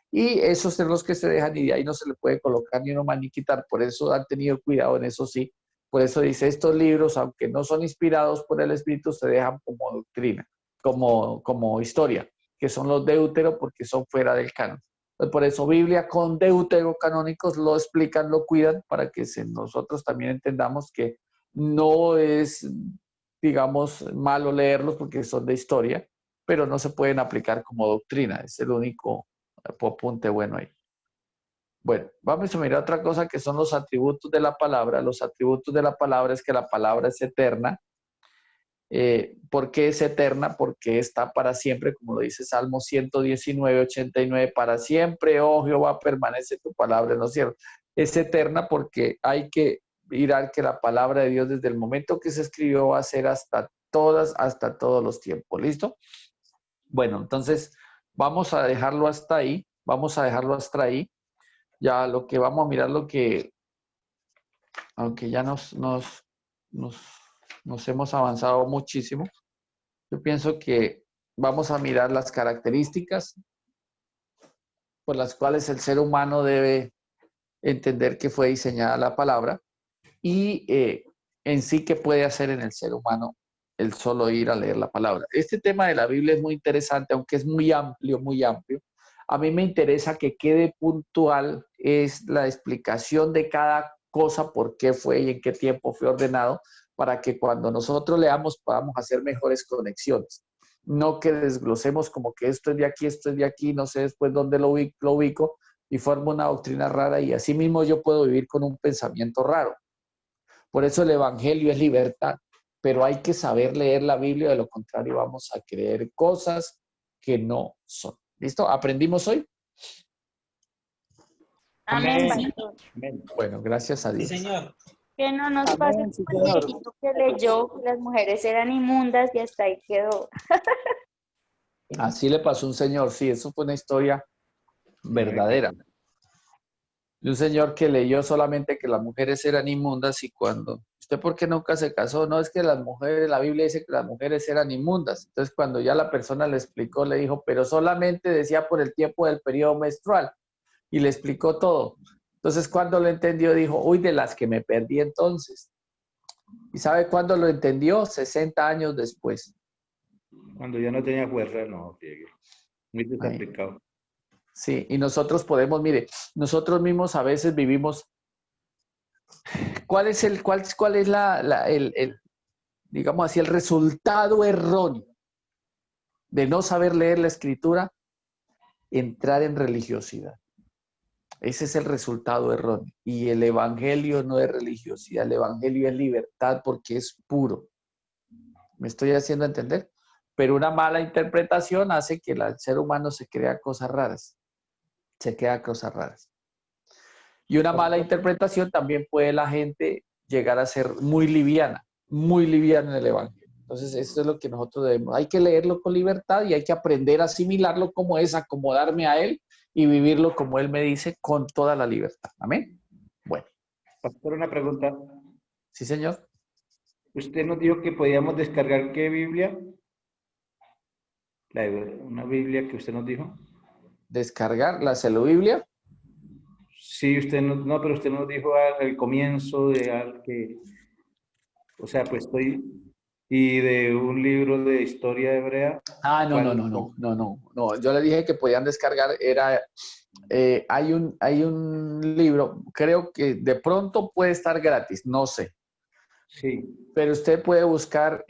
Y esos son los que se dejan y de ahí no se le puede colocar ni uno más ni quitar. Por eso han tenido cuidado en eso, sí. Por eso dice, estos libros, aunque no son inspirados por el Espíritu, se dejan como doctrina, como historia, que son los deutero porque son fuera del canon. Entonces, por eso Biblia con deuterocanónicos lo explican, lo cuidan, para que nosotros también entendamos que no es, digamos, malo leerlos porque son de historia, pero no se pueden aplicar como doctrina. Es el único apunte bueno ahí. Bueno, vamos a mirar otra cosa que son los atributos de la palabra. Los atributos de la palabra es que la palabra es eterna. ¿Por qué es eterna? Porque está para siempre, como lo dice Salmo 119, 89, para siempre, oh Jehová, permanece tu palabra, ¿no es cierto? Es eterna porque hay que mirar que la palabra de Dios desde el momento que se escribió va a ser hasta todos los tiempos. ¿Listo? Bueno, entonces vamos a dejarlo hasta ahí. Ya lo que vamos a mirar, aunque ya nos hemos avanzado muchísimo, yo pienso que vamos a mirar las características por las cuales el ser humano debe entender que fue diseñada la palabra y en sí qué puede hacer en el ser humano el solo ir a leer la palabra. Este tema de la Biblia es muy interesante, aunque es muy amplio, muy amplio. A mí me interesa que quede puntual es la explicación de cada cosa, por qué fue y en qué tiempo fue ordenado, para que cuando nosotros leamos podamos hacer mejores conexiones. No que desglosemos como que esto es de aquí, no sé después dónde lo ubico y formo una doctrina rara y así mismo yo puedo vivir con un pensamiento raro. Por eso el Evangelio es libertad, pero hay que saber leer la Biblia, de lo contrario vamos a creer cosas que no son. ¿Listo? ¿Aprendimos hoy? Amén, Amén. pastor. Amén. Bueno, gracias a Sí, Dios. señor. Que no nos pase Amén, sí, como el señor. viejito que leyó que las mujeres eran inmundas y hasta ahí quedó. Así le pasó a un señor, sí, eso fue una historia verdadera. De un señor que leyó solamente que las mujeres eran inmundas y cuando, ¿usted por qué nunca se casó? No, es que las mujeres, la Biblia dice que las mujeres eran inmundas. Entonces cuando ya la persona le explicó, le dijo, pero solamente decía por el tiempo del periodo menstrual y le explicó todo. Entonces cuando lo entendió dijo, uy, de las que me perdí entonces. ¿Y sabe cuándo lo entendió? 60 años después. Cuando ya no tenía fuerza, no, friegue. Muy desaplicado. Sí, y nosotros podemos, mire, nosotros mismos a veces vivimos. ¿Cuál es el digamos así, el resultado erróneo de no saber leer la escritura? Entrar en religiosidad. Ese es el resultado erróneo. Y el evangelio no es religiosidad, el evangelio es libertad porque es puro. ¿Me estoy haciendo entender? Pero una mala interpretación hace que el ser humano se crea cosas raras. Se crea cosas raras. Y una mala interpretación también puede la gente llegar a ser muy liviana en el evangelio. Entonces, eso es lo que nosotros debemos. Hay que leerlo con libertad y hay que aprender a asimilarlo como es, acomodarme a él y vivirlo como él me dice con toda la libertad. Amén. Bueno. Pastor, una pregunta. Sí, señor. Usted nos dijo que podíamos descargar ¿qué Biblia? Una Biblia que usted nos dijo. Descargar la celobiblia. Sí, usted no, pero usted nos dijo al comienzo de algo que, o sea, pues y de un libro de historia hebrea. Ah, no. Yo le dije que podían descargar, hay un libro, creo que de pronto puede estar gratis, no sé. Sí. Pero usted puede buscar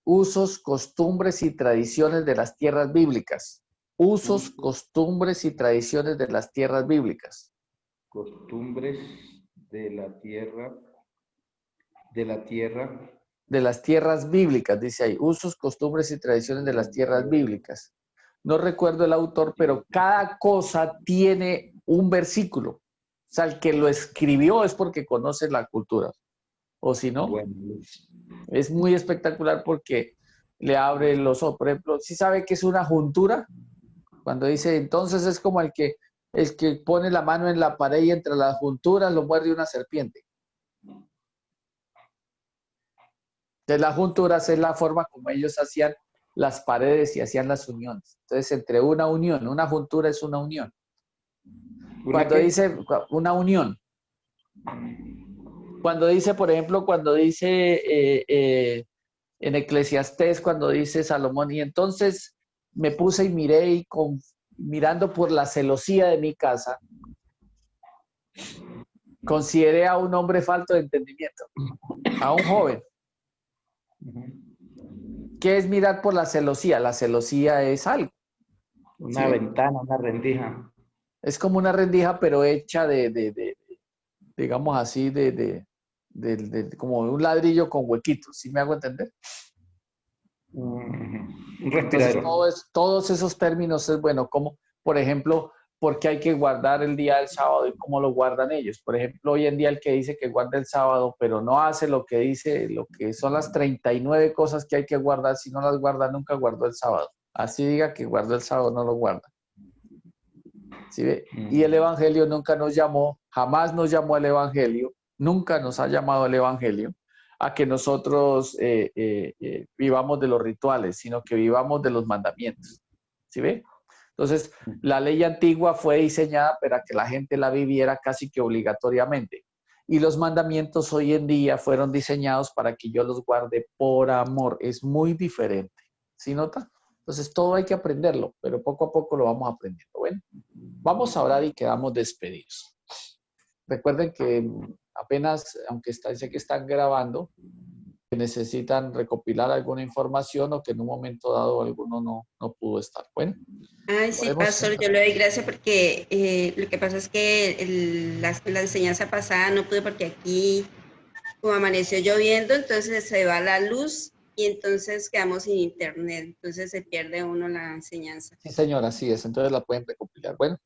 usos, costumbres y tradiciones de las tierras bíblicas. Usos, costumbres y tradiciones de las tierras bíblicas. Costumbres de la tierra. De las tierras bíblicas, dice ahí. Usos, costumbres y tradiciones de las tierras bíblicas. No recuerdo el autor, pero cada cosa tiene un versículo. O sea, el que lo escribió es porque conoce la cultura. O si no, bueno, es muy espectacular porque le abre los ojos. Por ejemplo, ¿sí sabe qué es una juntura? Cuando dice, entonces es como el que pone la mano en la pared y entre las junturas lo muerde una serpiente. Entonces, las junturas es la forma como ellos hacían las paredes y hacían las uniones. Entonces, entre una unión, una juntura es una unión. Cuando dice una unión, cuando dice, por ejemplo, cuando dice en Eclesiastés, cuando dice Salomón, y entonces me puse y miré y mirando por la celosía de mi casa, consideré a un hombre falto de entendimiento, a un joven. ¿Qué es mirar por la celosía? La celosía es algo. Una ventana, una rendija. Es como una rendija, pero hecha digamos así, como un ladrillo con huequitos. ¿Sí me hago entender? Un respiradero. Entonces, todos esos términos es bueno, como, por ejemplo, ¿por qué hay que guardar el día del sábado y cómo lo guardan ellos? Por ejemplo, hoy en día el que dice que guarda el sábado, pero no hace lo que dice, lo que son las 39 cosas que hay que guardar, si no las guarda, nunca guardó el sábado. Así diga que guardó el sábado, no lo guarda. ¿Sí ve? Y el Evangelio nunca nos llamó, jamás nos llamó el Evangelio, nunca nos ha llamado el Evangelio a que nosotros vivamos de los rituales, sino que vivamos de los mandamientos. ¿Sí ve? Entonces, la ley antigua fue diseñada para que la gente la viviera casi que obligatoriamente. Y los mandamientos hoy en día fueron diseñados para que yo los guarde por amor. Es muy diferente. ¿Sí nota? Entonces todo hay que aprenderlo, pero poco a poco lo vamos aprendiendo. Bueno, vamos a orar y quedamos despedidos. Recuerden que apenas, aunque sé que están grabando, que necesitan recopilar alguna información o que en un momento dado alguno no pudo estar. Bueno. Ay, sí, podemos- pastor, yo le doy gracias porque lo que pasa es que la enseñanza pasada no pude porque aquí como amaneció lloviendo, entonces se va la luz y entonces quedamos sin internet, entonces se pierde uno la enseñanza. Sí, señora, así es. Entonces la pueden recopilar. Bueno,